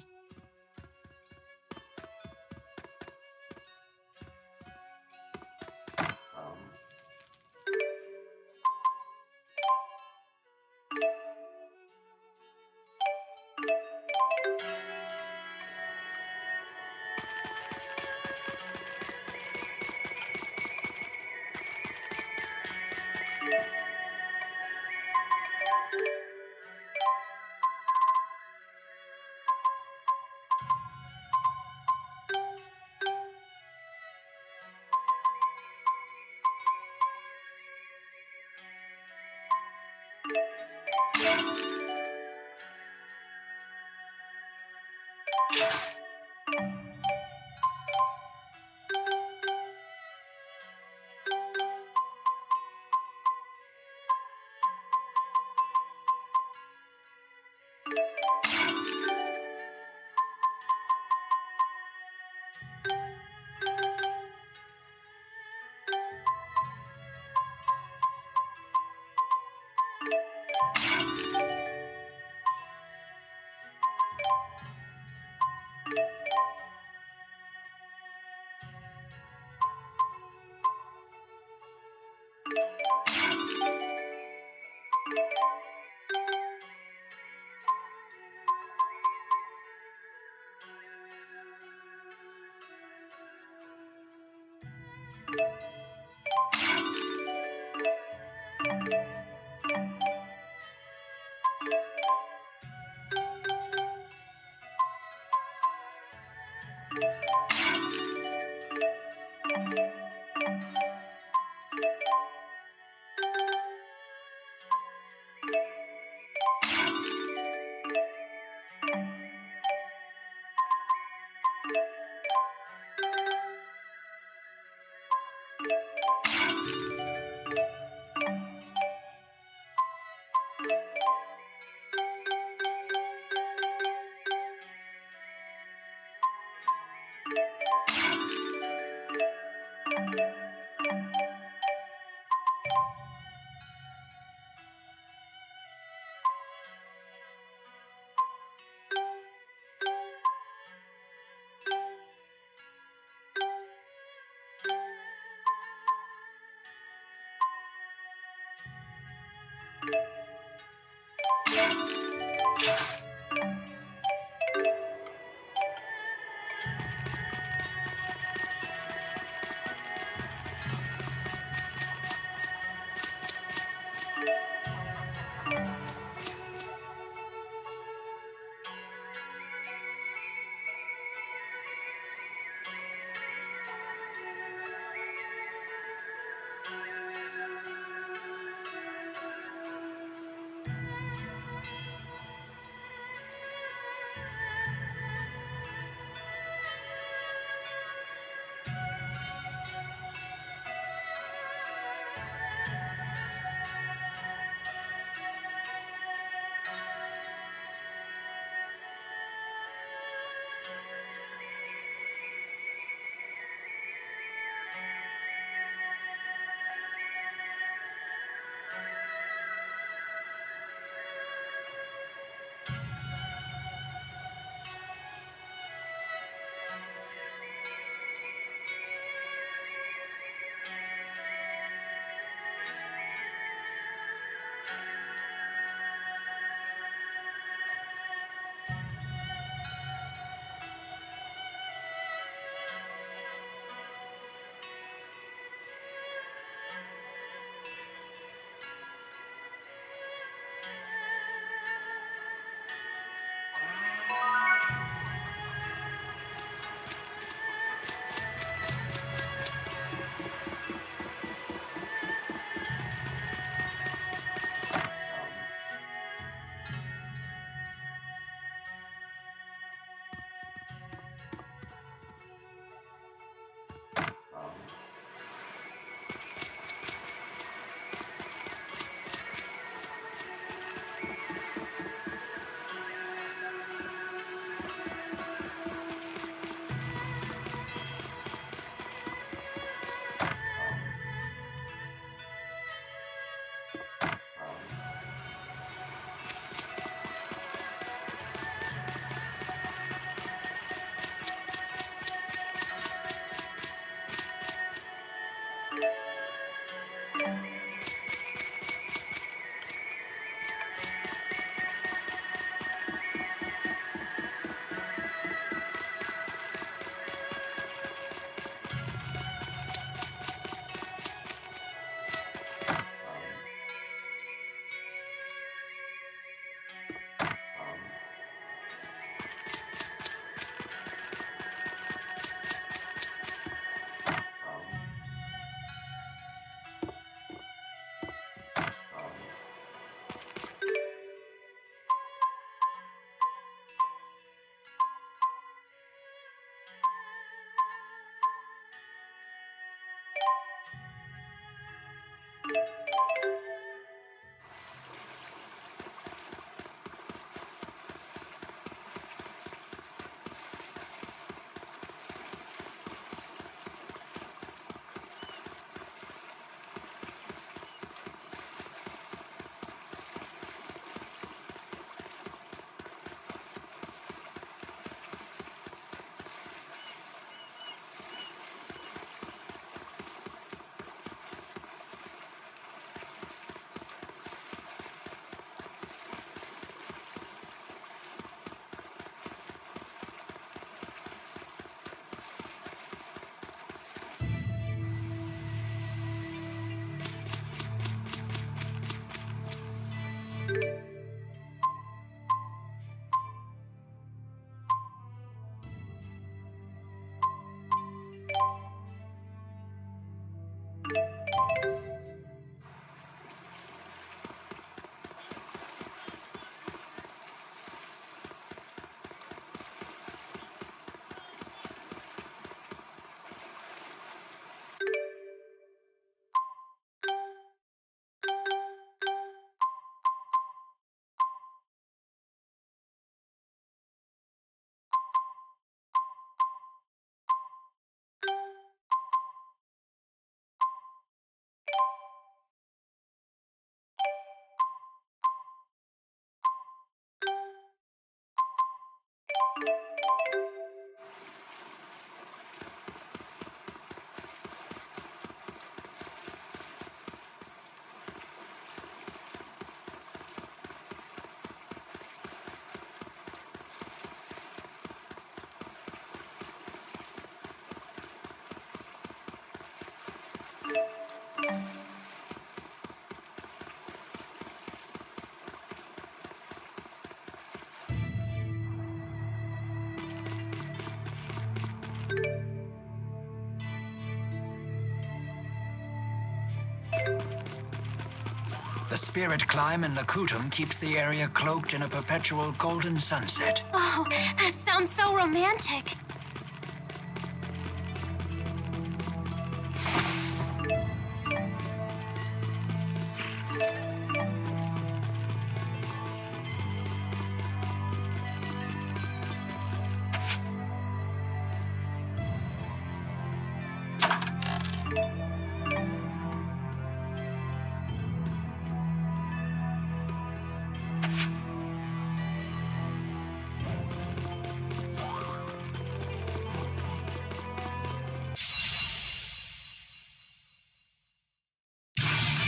The spirit climb in Lakutum keeps the area cloaked in a perpetual golden sunset. Oh, that sounds so romantic.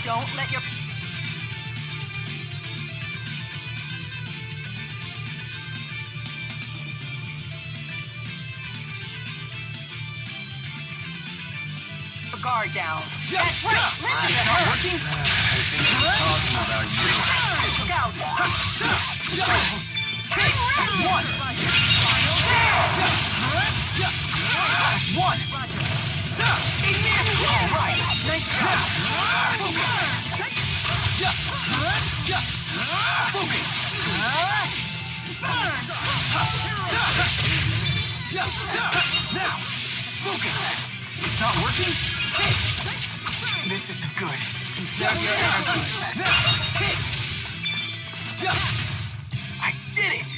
Don't let your... guard down. That's right. Listen to her. Working. I think he's talking about you. Look out. One. All right. Nice job. Now, focus. It's not working. This isn't good. Conserve your energy. Now, hit. I did it.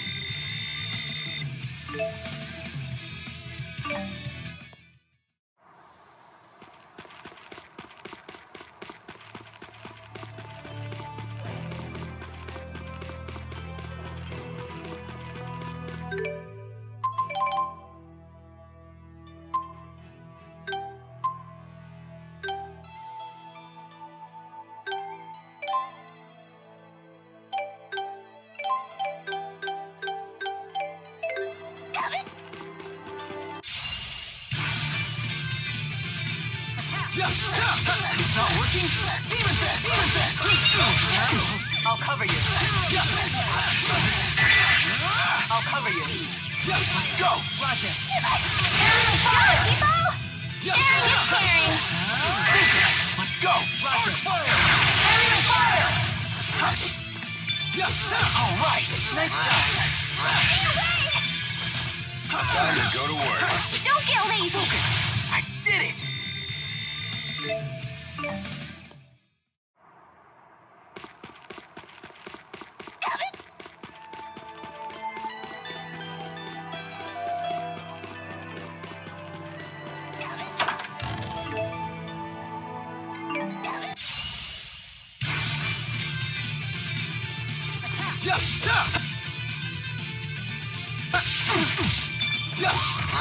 It's not working. Demon Fist! I'll cover you. I'll cover you. Let's go. Roger. Go, Tipo! Sharing is caring. Let's go. Roger. Aerial fire! All right. Nice job. Time to go to work. Don't get lazy! I did it.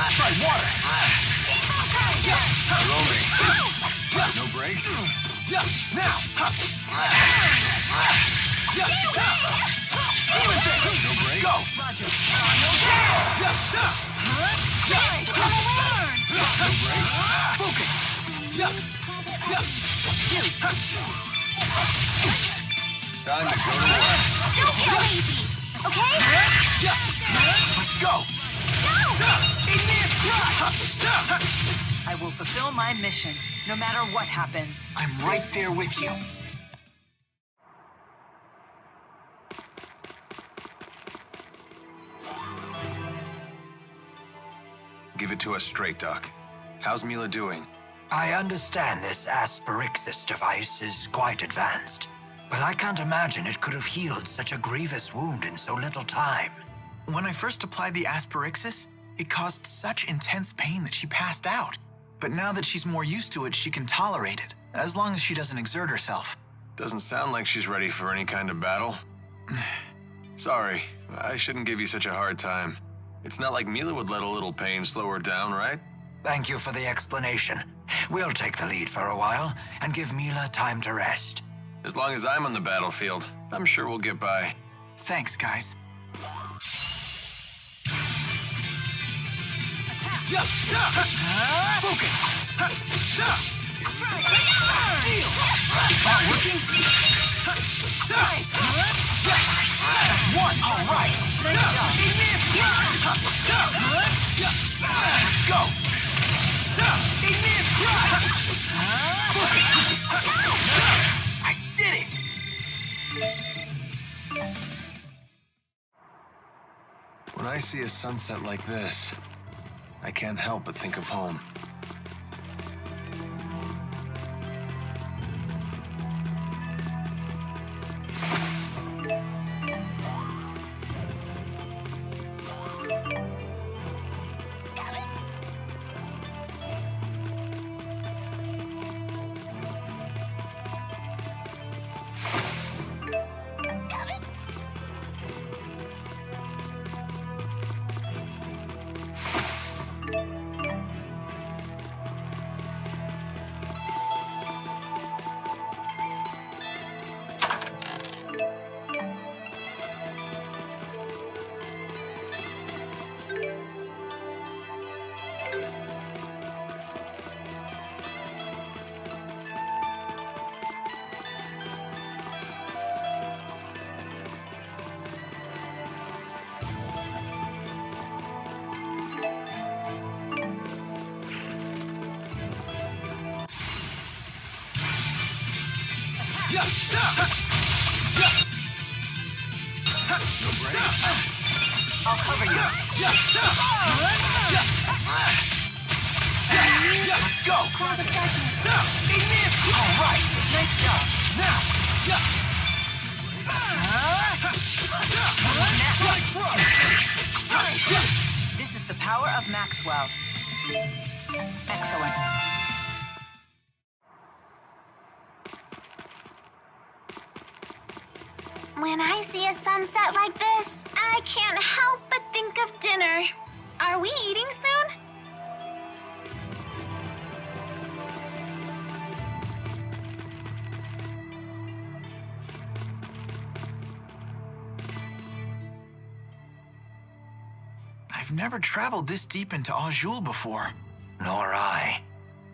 Try water. Below me. No break? Now. No break? Go. Time to go to work. Don't get lazy! Okay? Let's go. I will fulfill my mission, no matter what happens. I'm right there with you. Give it to us straight, Doc. How's Mila doing? I understand this Asperixis device is quite advanced, but I can't imagine it could have healed such a grievous wound in so little time. When I first applied the Asperixis, it caused such intense pain that she passed out. But now that she's more used to it, she can tolerate it, as long as she doesn't exert herself. Doesn't sound like she's ready for any kind of battle. Sorry, I shouldn't give you such a hard time. It's not like Mila would let a little pain slow her down, right? Thank you for the explanation. We'll take the lead for a while and give Mila time to rest. As long as I'm on the battlefield, I'm sure we'll get by. Thanks, guys. Working? One, all right. Let's go. I did it. When I see a sunset like this, I can't help but think of home. I'll cover you. Let's go. All right. Nice job. Now. This is the power of Maxwell. Excellent. When I see a sunset like this, I can't help but think of dinner. Are we eating soon? I've never traveled this deep into Azul before. Nor I.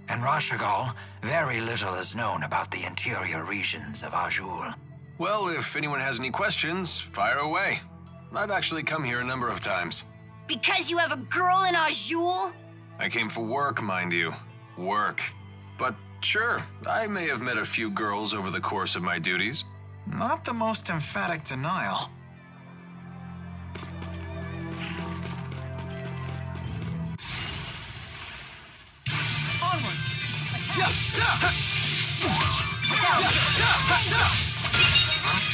In Rashagal, very little is known about the interior regions of Azul. Well, if anyone has any questions, fire away. I've actually come here a number of times. Because you have a girl in Azul? I came for work, mind you. Work. But sure, I may have met a few girls over the course of my duties. Not the most emphatic denial. Onward! Let's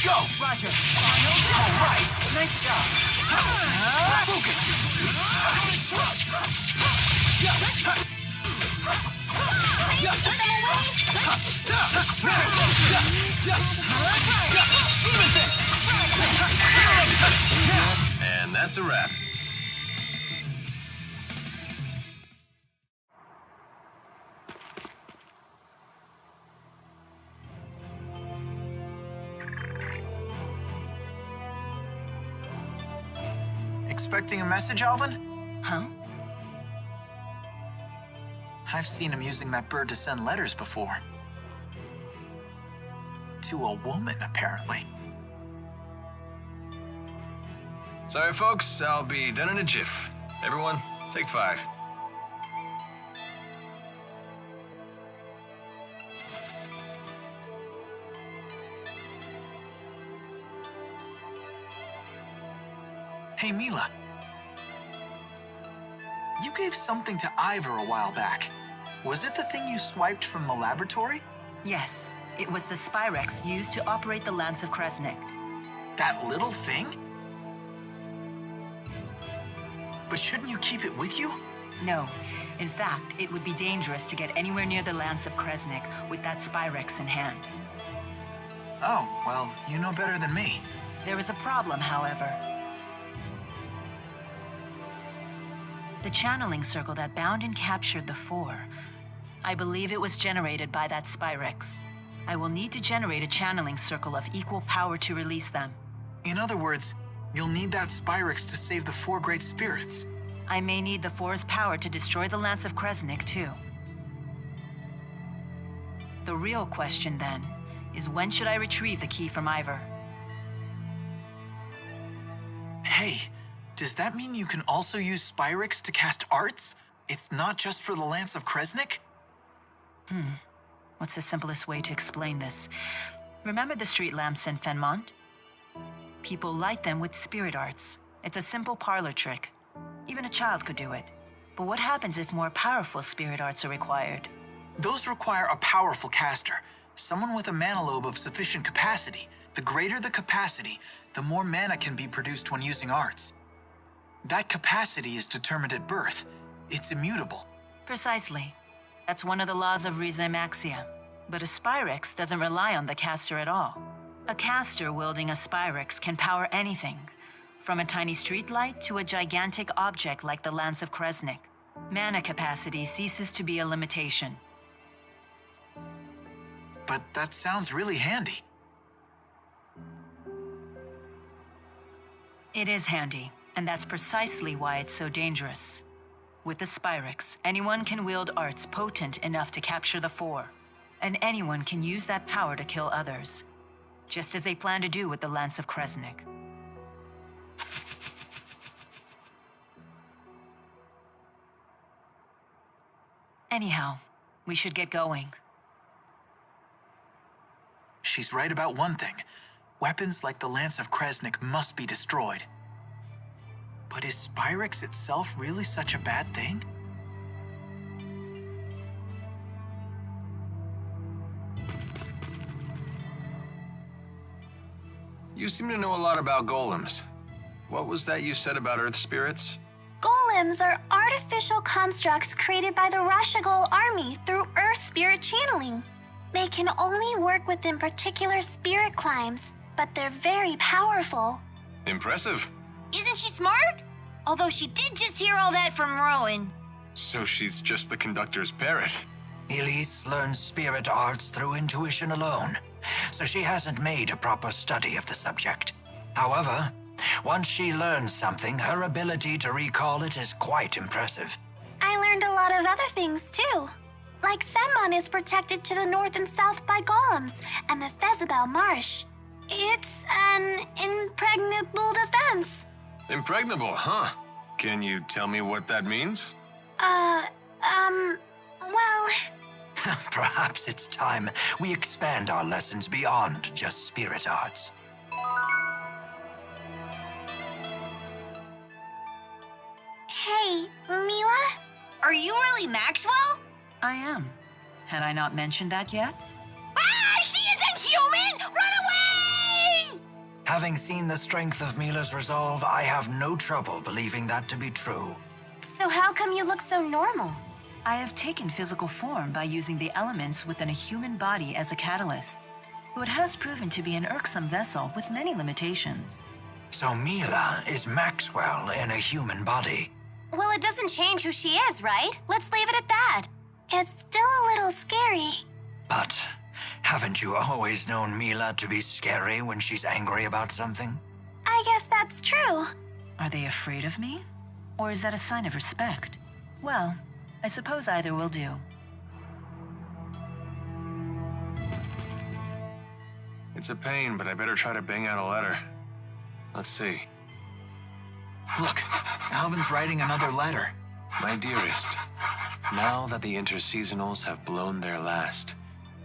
go! Roger. All right. Nice job. Focus. And that's a wrap. Expecting a message, Alvin? Huh? I've seen him using that bird to send letters before. To a woman, apparently. Sorry, folks, I'll be done in a jiff. Everyone, take 5. Hey, Mila. You gave something to Ivor a while back. Was it the thing you swiped from the laboratory? Yes, it was the Spyrex used to operate the Lance of Kresnik. That little thing? But shouldn't you keep it with you? No. In fact, it would be dangerous to get anywhere near the Lance of Kresnik with that Spyrex in hand. Oh, well, you know better than me. There is a problem, however. The channeling circle that bound and captured the four. I believe it was generated by that Spyrix. I will need to generate a channeling circle of equal power to release them. In other words, you'll need that Spyrix to save the four great spirits. I may need the four's power to destroy the Lance of Kresnik, too. The real question, then, is when should I retrieve the key from Ivor? Hey, does that mean you can also use Spyrix to cast arts? It's not just for the Lance of Kresnik? What's the simplest way to explain this? Remember the street lamps in Fenmont? People light them with spirit arts. It's a simple parlor trick. Even a child could do it. But what happens if more powerful spirit arts are required? Those require a powerful caster, someone with a mana lobe of sufficient capacity. The greater the capacity, the more mana can be produced when using arts. That capacity is determined at birth. It's immutable. Precisely. That's one of the laws of Rizemaxia. But a Spyrix doesn't rely on the caster at all. A caster wielding a Spyrix can power anything, from a tiny streetlight to a gigantic object like the Lance of Kresnik. Mana capacity ceases to be a limitation. But that sounds really handy. It is handy, and that's precisely why it's so dangerous. With the Spyrix, anyone can wield arts potent enough to capture the four, and anyone can use that power to kill others, just as they plan to do with the Lance of Kresnik. Anyhow, we should get going. She's right about one thing. Weapons like the Lance of Kresnik must be destroyed. But is Spyrix itself really such a bad thing? You seem to know a lot about golems. What was that you said about earth spirits? Golems are artificial constructs created by the Rashagol army through Earth spirit channeling. They can only work within particular spirit climes, but they're very powerful. Impressive. Isn't she smart? Although she did just hear all that from Rowan. So she's just the conductor's parrot. Elise learns spirit arts through intuition alone, so she hasn't made a proper study of the subject. However, once she learns something, her ability to recall it is quite impressive. I learned a lot of other things too. Like Fenmont is protected to the north and south by golems, and the Fezabel Marsh. It's an impregnable defense. Impregnable, huh? Can you tell me what that means? Well... Perhaps it's time we expand our lessons beyond just spirit arts. Hey, Mila? Are you really Maxwell? I am. Had I not mentioned that yet? Ah! She isn't human! Run away! Having seen the strength of Mila's resolve, I have no trouble believing that to be true. So how come you look so normal? I have taken physical form by using the elements within a human body as a catalyst. Though it has proven to be an irksome vessel with many limitations. So Mila is Maxwell in a human body. Well, it doesn't change who she is, right? Let's leave it at that. It's still a little scary. But haven't you always known Mila to be scary when she's angry about something? I guess that's true. Are they afraid of me? Or is that a sign of respect? Well, I suppose either will do. It's a pain, but I better try to bang out a letter. Let's see. Look, Alvin's writing another letter. My dearest, now that the interseasonals have blown their last,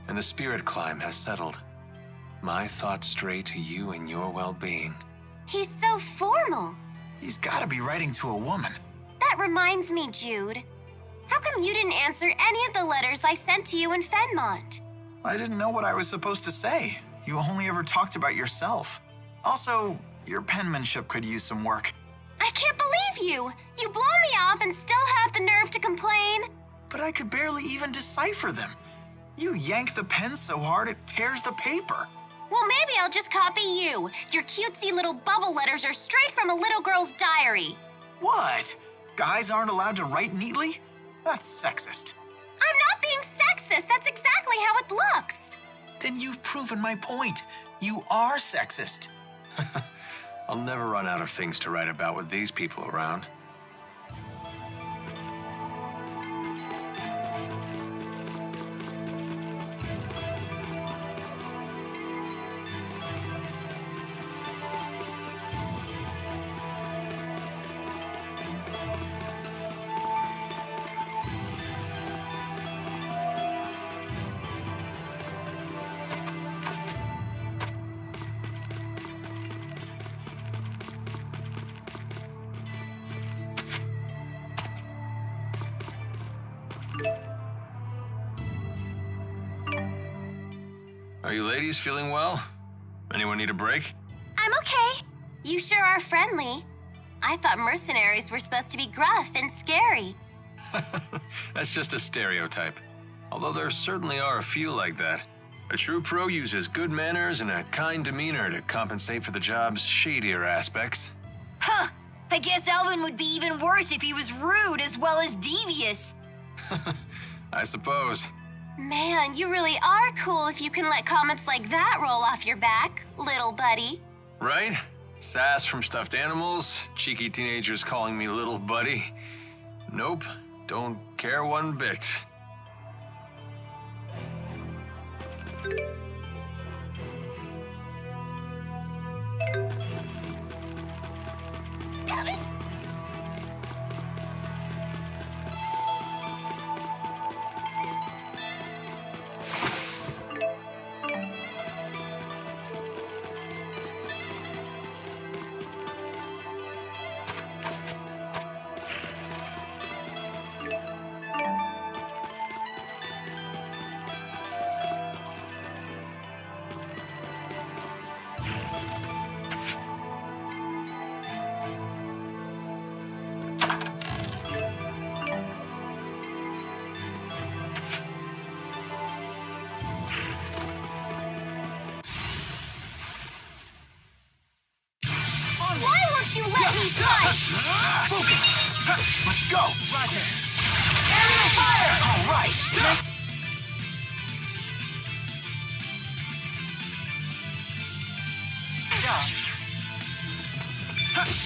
and the spirit climb has settled, my thoughts stray to you and your well-being. He's so formal. He's gotta be writing to a woman. That reminds me, Jude. How come you didn't answer any of the letters I sent to you in Fenmont? I didn't know what I was supposed to say. You only ever talked about yourself. Also, your penmanship could use some work. I can't believe you! You blow me off and still have the nerve to complain. But I could barely even decipher them. You yank the pen so hard it tears the paper. Well, maybe I'll just copy you. Your cutesy little bubble letters are straight from a little girl's diary. What? Guys aren't allowed to write neatly? That's sexist. I'm not being sexist. That's exactly how it looks. Then you've proven my point. You are sexist. I'll never run out of things to write about with these people around. Are you ladies feeling well? Anyone need a break? I'm okay. You sure are friendly. I thought mercenaries were supposed to be gruff and scary. That's just a stereotype. Although there certainly are a few like that. A true pro uses good manners and a kind demeanor to compensate for the job's shadier aspects. Huh. I guess Elvin would be even worse if he was rude as well as devious. I suppose. Man, you really are cool if you can let comments like that roll off your back, little buddy. Right? Sass from stuffed animals, cheeky teenagers calling me little buddy. Nope, don't care one bit. Got it. You let me fight! Focus! Let's go! Roger. Aerial fire! All right!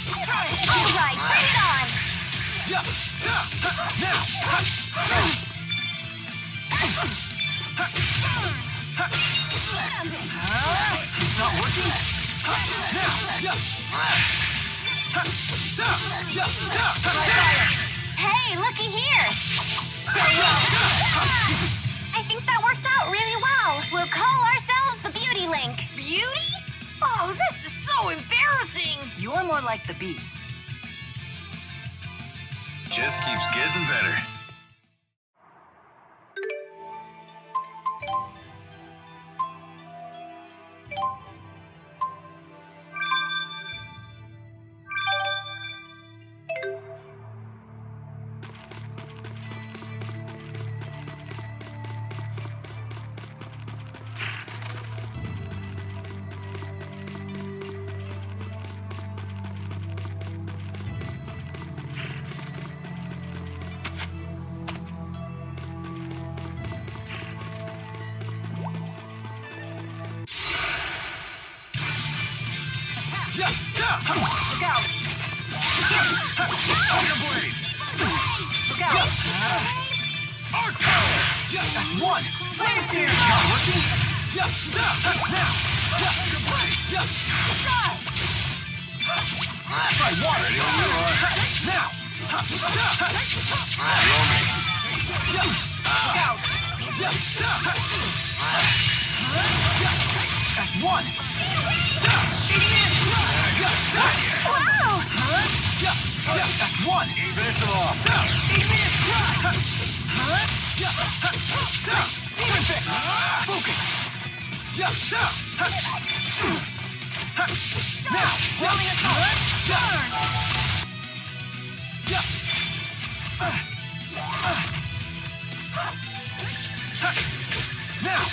All right, bring it on! It's not working? Hey, looky here! I think that worked out really well. We'll call ourselves the Beauty Link. Beauty? Oh, this is so embarrassing! You're more like the beast. Just keeps getting better. Look out! Fire blade! Look out! Arc power! That's one! Flame spear! Not working! Now! Try water! Ready when you are. Now! Roll me. Look out! That's one! Wow! That's one! Finish them off. Demon fix! Focus! Now! Rolling assault! Now!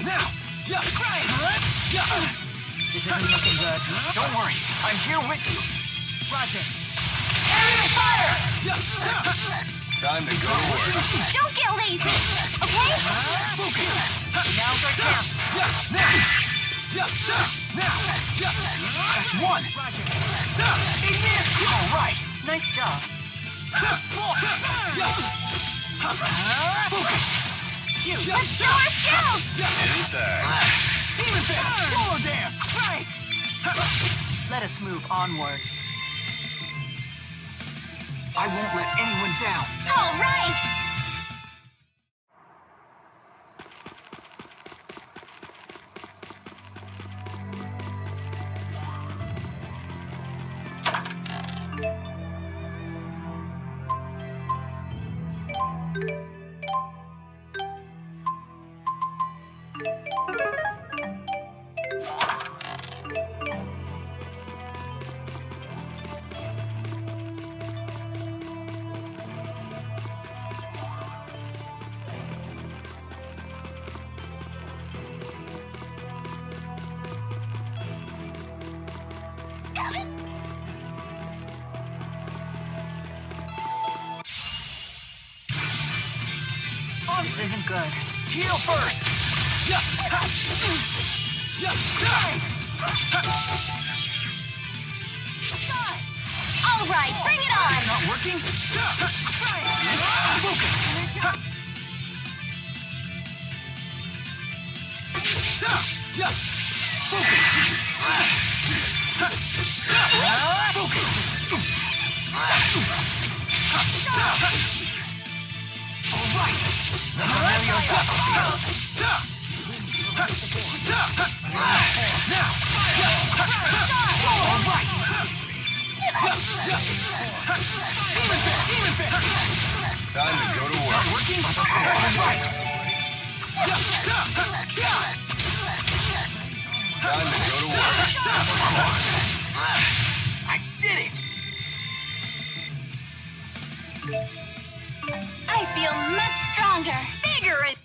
Now! This isn't looking good. Don't worry, I'm here with you. Roger. Time to go to work. Don't get lazy, okay? Now's our camp. That's one. All right. Nice job. Let's show our skills! Anytime. Demon fist. Solo dance. Right. Let us move onward. I won't let anyone down. All right! This isn't good. Heal first. All right, bring it on! Not working? Time to go to work. Time to go to work. I did it! I feel much stronger. Bigger and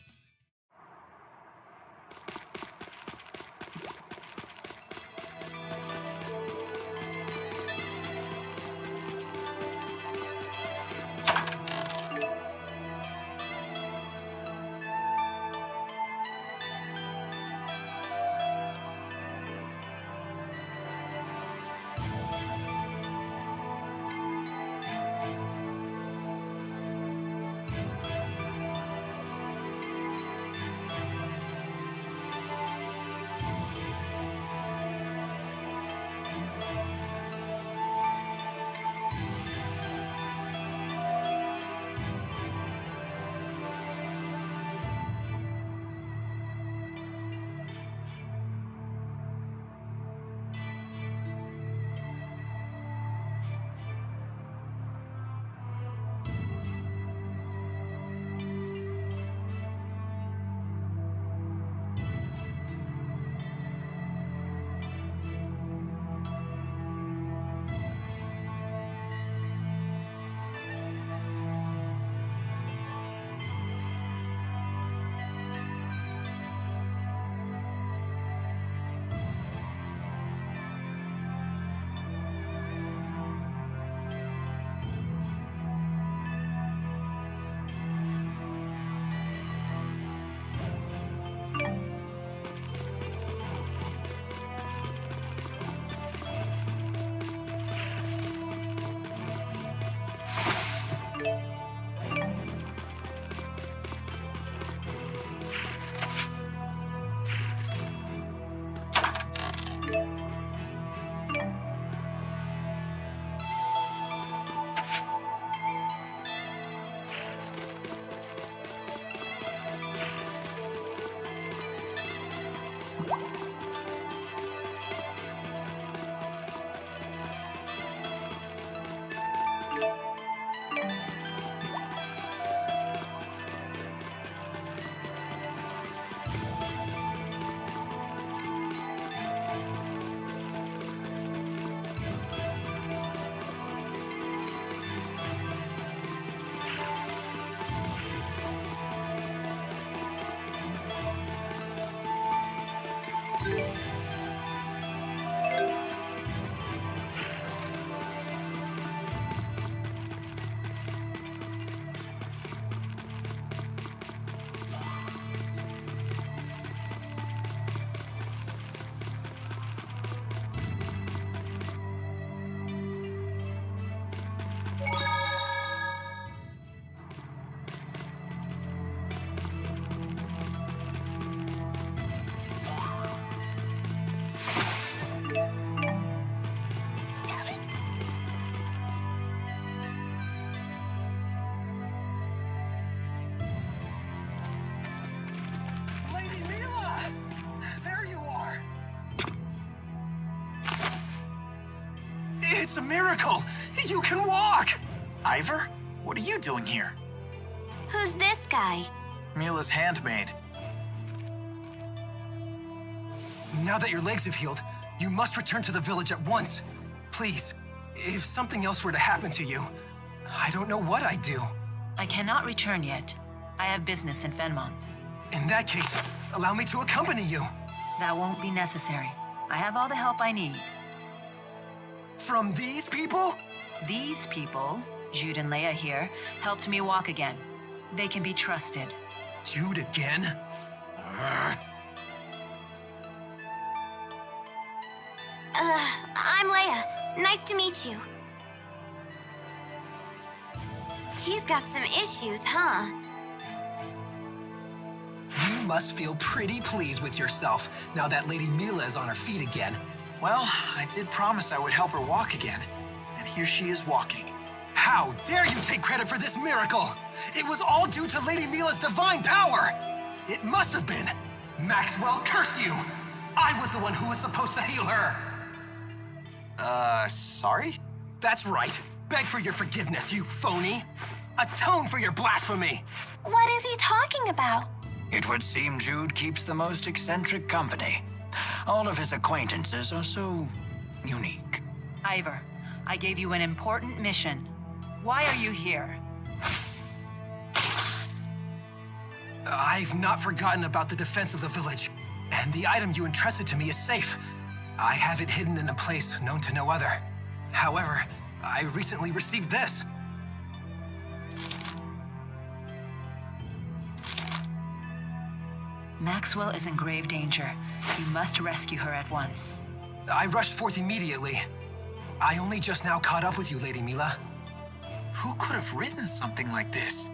It's a miracle! You can walk! Ivor, what are you doing here? Who's this guy? Mila's handmaid. Now that your legs have healed, you must return to the village at once. Please, if something else were to happen to you, I don't know what I'd do. I cannot return yet. I have business in Fenmont. In that case, allow me to accompany you. That won't be necessary. I have all the help I need. From these people? These people, Jude and Leia here, helped me walk again. They can be trusted. Jude again? I'm Leia. Nice to meet you. He's got some issues, huh? You must feel pretty pleased with yourself now that Lady Mila is on her feet again. Well, I did promise I would help her walk again. And here she is walking. How dare you take credit for this miracle? It was all due to Lady Mila's divine power. It must have been. Maxwell, curse you! I was the one who was supposed to heal her. Sorry? That's right. Beg for your forgiveness, you phony. Atone for your blasphemy. What is he talking about? It would seem Jude keeps the most eccentric company. All of his acquaintances are so unique. Ivor, I gave you an important mission. Why are you here? I've not forgotten about the defense of the village, and the item you entrusted to me is safe. I have it hidden in a place known to no other. However, I recently received this. Maxwell is in grave danger. You must rescue her at once. I rushed forth immediately. I only just now caught up with you, Lady Mila. Who could have written something like this?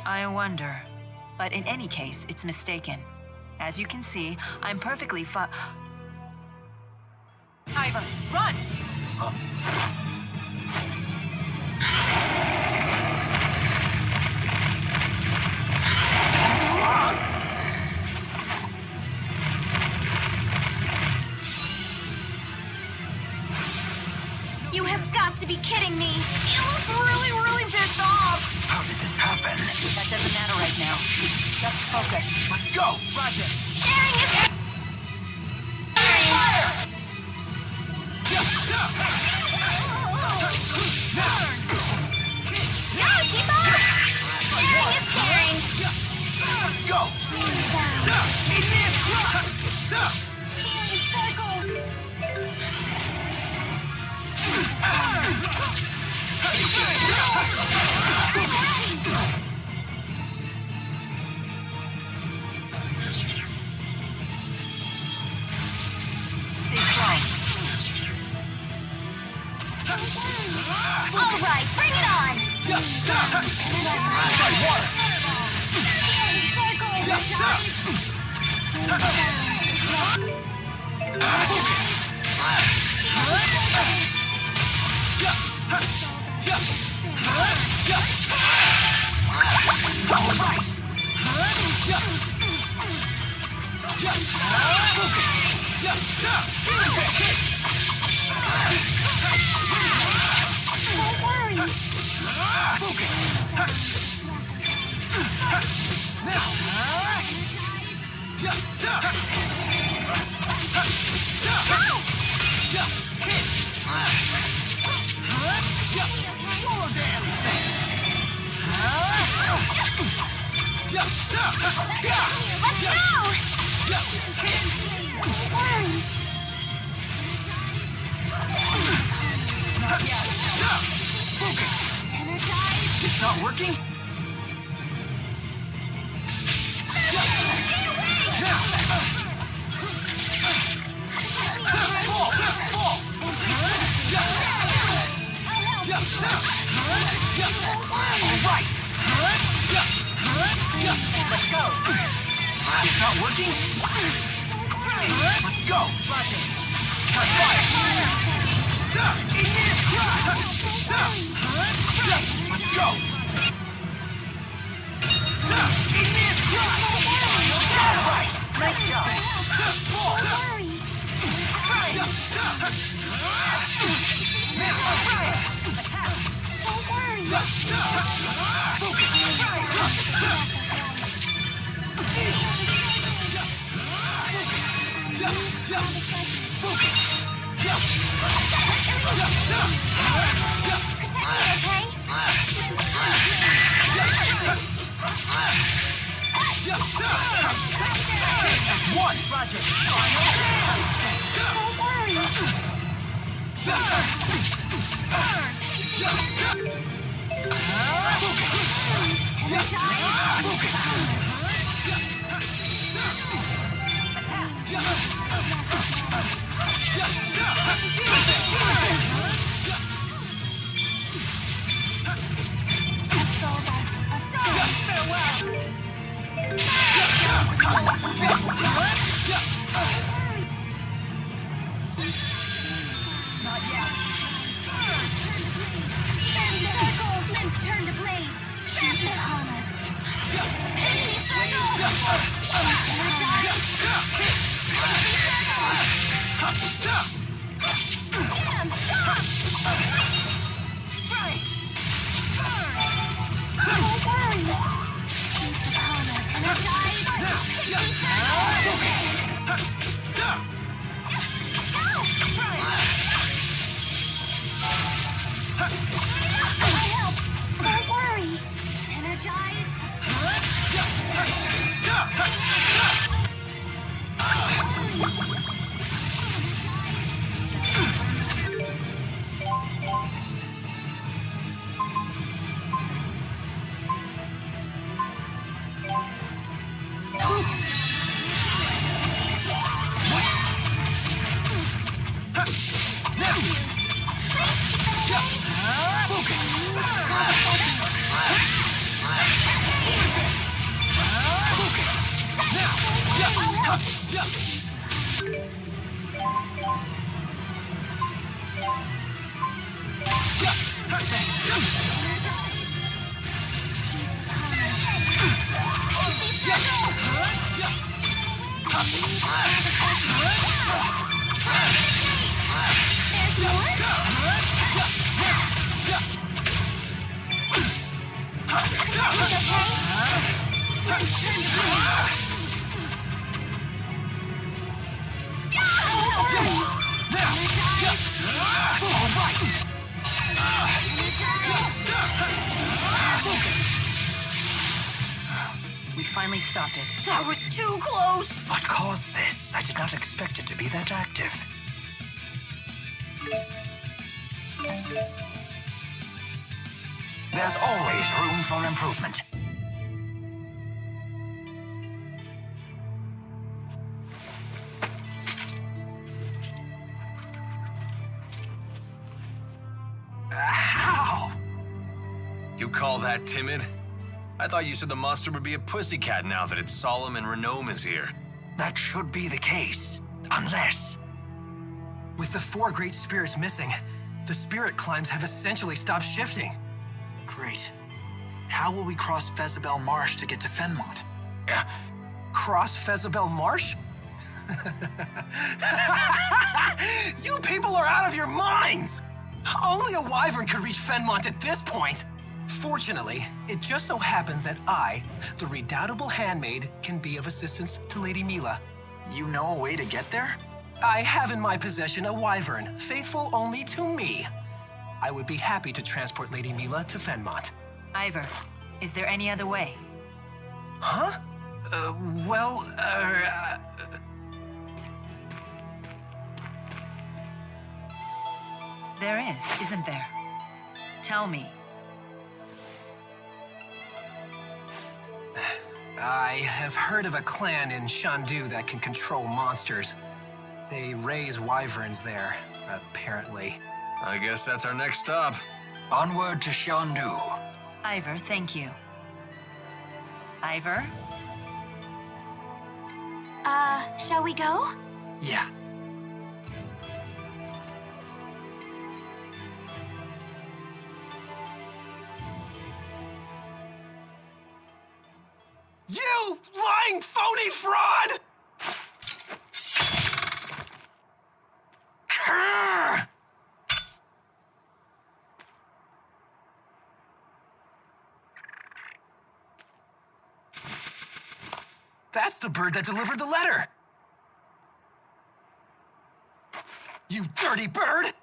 I wonder. But in any case, it's mistaken. As you can see, I'm perfectly Ivor, run! You have got to be kidding me. He looks really, really pissed off. How did this happen? That doesn't matter right now. Just focus. Let's go! Roger. Sharing is... Go, Chief! Sharing is caring. Let's go! All right, bring it on. Don't worry. Let's go! Don't worry. It's not working? Let's go. It's not working? Let's go! Cut fire! Let's go! Nice job. Don't worry. One, Roger. Don't worry. Turn to blades. Fast upon us. Enemy Don't worry. Feast upon us. Help! Don't worry. Energize. We finally stopped it. That was too close! What caused this? I did not expect it to be that active. There's always room for improvement. How? You call that timid? I thought you said the monster would be a pussycat now that its solemn and Renome is here. That should be the case. Unless... With the 4 great spirits missing, the spirit climbs have essentially stopped shifting. Great. How will we cross Fezabel Marsh to get to Fenmont? Cross Fezabel Marsh? You people are out of your minds! Only a wyvern could reach Fenmont at this point. Fortunately, it just so happens that I, the redoubtable handmaid, can be of assistance to Lady Mila. You know a way to get there? I have in my possession a wyvern, faithful only to me. I would be happy to transport Lady Mila to Fenmont. Ivor, is there any other way? Huh? There is, isn't there? Tell me. I have heard of a clan in Shandu that can control monsters. They raise wyverns there, apparently. I guess that's our next stop. Onward to Shandu. Ivor, thank you. Ivor? Shall we go? Yeah. You lying phony fraud! Grr! That's the bird that delivered the letter! You dirty bird!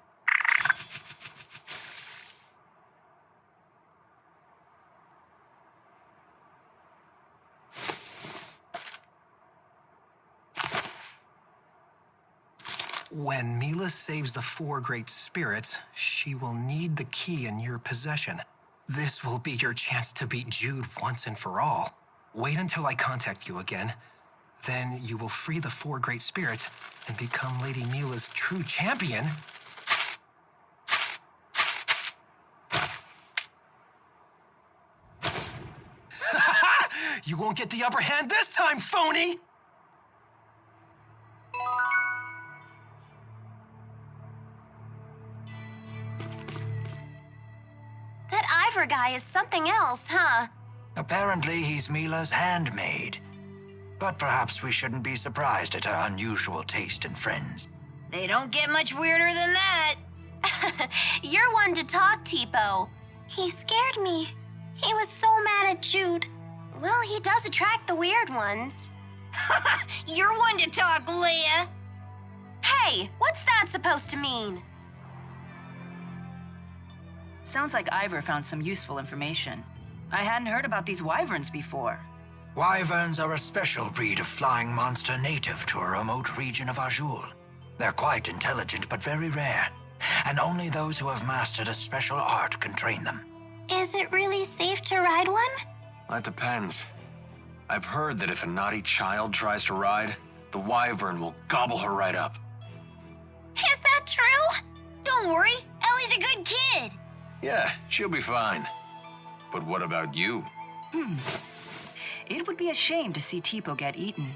When Mila saves the 4 great spirits, she will need the key in your possession. This will be your chance to beat Jude once and for all. Wait until I contact you again. Then you will free the 4 great spirits and become Lady Mila's true champion. You won't get the upper hand this time, phony! That Ivor guy is something else, huh? Apparently, he's Mila's handmaid. But perhaps we shouldn't be surprised at her unusual taste in friends. They don't get much weirder than that. You're one to talk, Tipo. He scared me. He was so mad at Jude. Well, he does attract the weird ones. You're one to talk, Leia. Hey, what's that supposed to mean? Sounds like Ivor found some useful information. I hadn't heard about these wyverns before. Wyverns are a special breed of flying monster native to a remote region of Azul. They're quite intelligent but very rare, and only those who have mastered a special art can train them. Is it really safe to ride one? That depends. I've heard that if a naughty child tries to ride, the wyvern will gobble her right up. Is that true? Don't worry, Ellie's a good kid. Yeah, she'll be fine. But what about you? It would be a shame to see Tipo get eaten.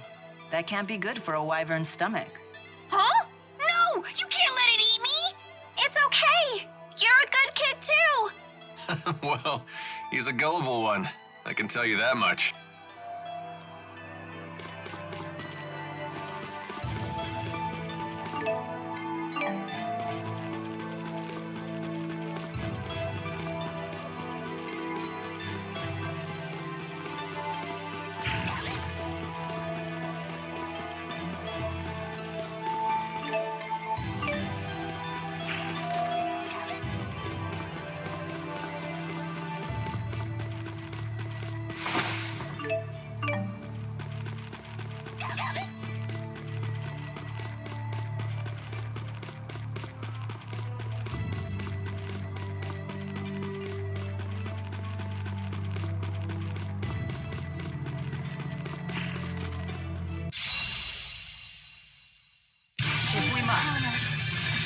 That can't be good for a wyvern's stomach. Huh? No! You can't let it eat me! It's okay. You're a good kid, too. Well, he's a gullible one. I can tell you that much.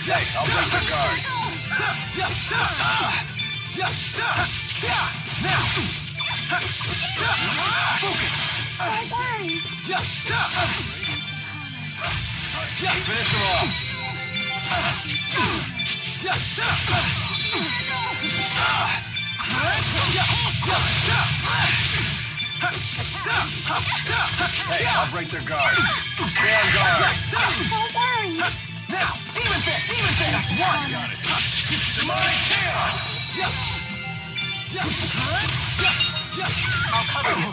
Hey, I'll take the guard. Now! Finish them off. Hey, I'll break their guard. Stay on guard. Don't worry. Now! Demon Fist! Demon Fist! That's one! Got it. Demonic Chaos! I'll cover you.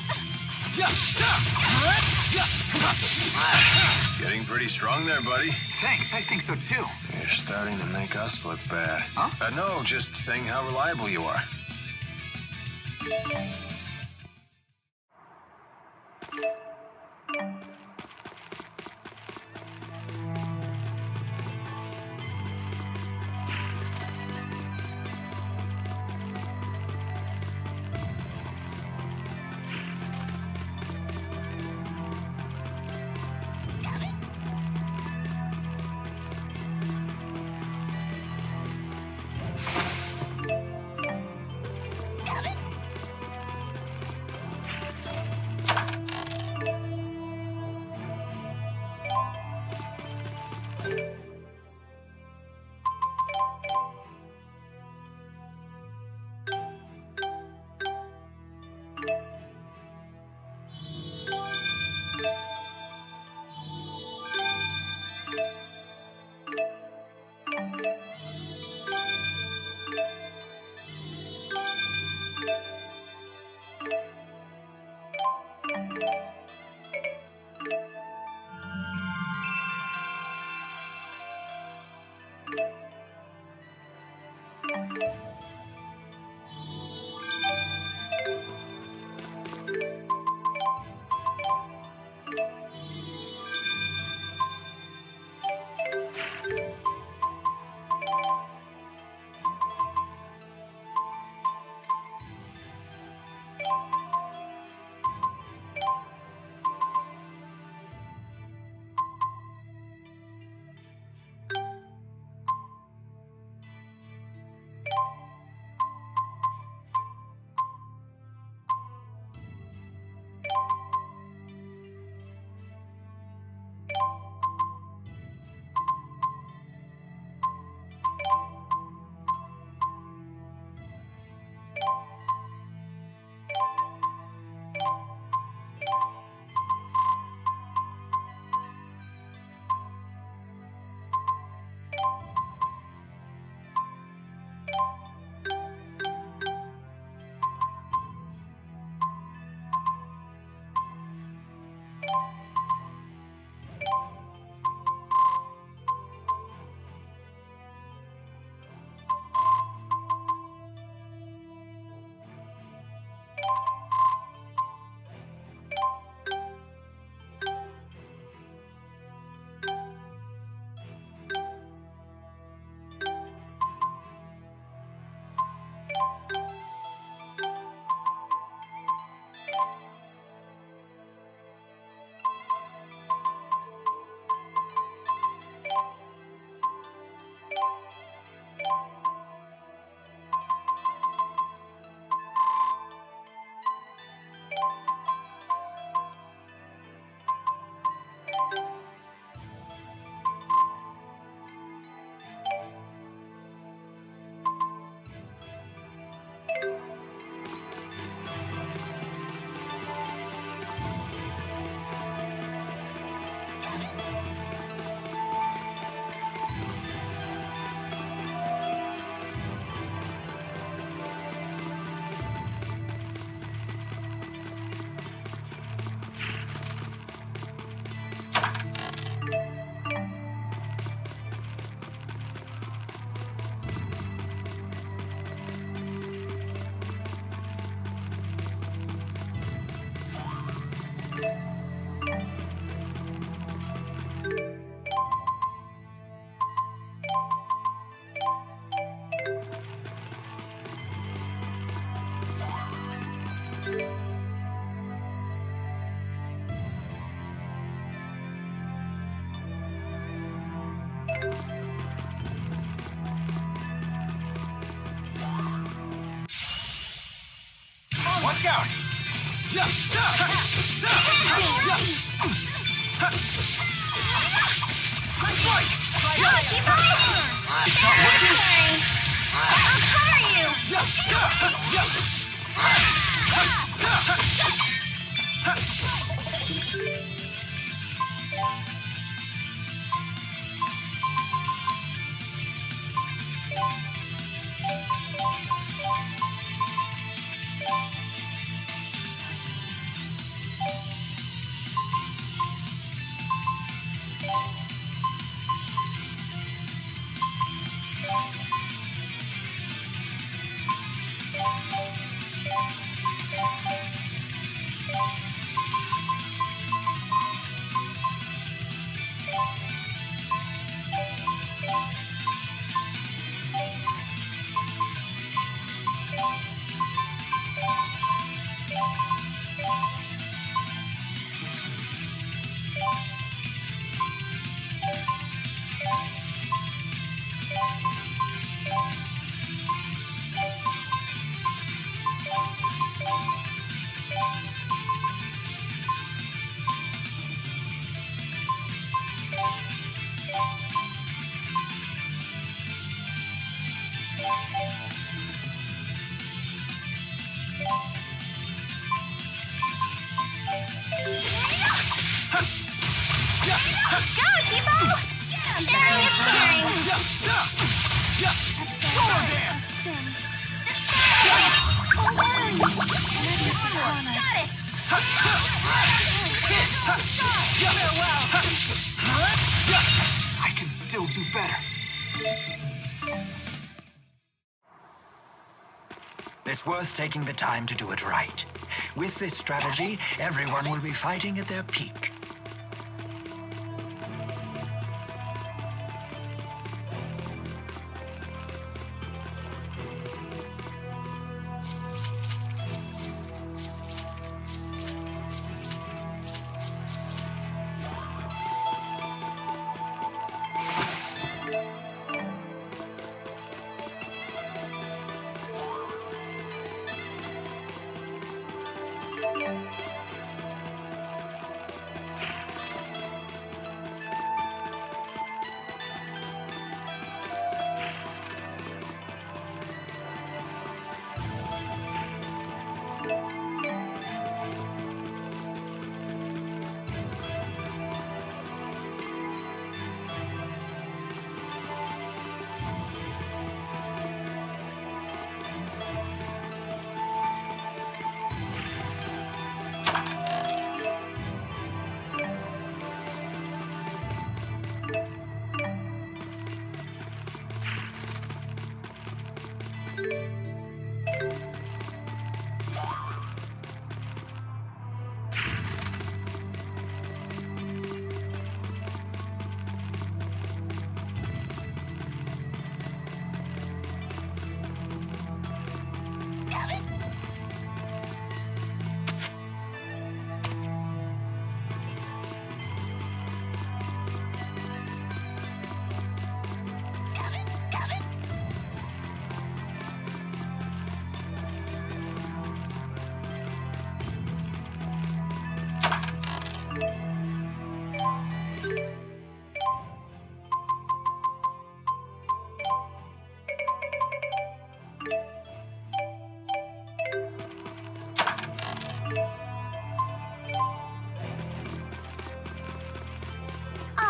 Getting pretty strong there, buddy. Thanks, I think so too. You're starting to make us look bad. Huh? No, just saying how reliable you are. Watch out! I can still do better. It's worth taking the time to do it right. With this strategy, everyone will be fighting at their peak.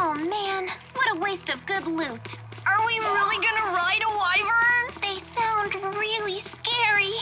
Oh man, what a waste of good loot. Are we really gonna ride a wyvern? They sound really scary.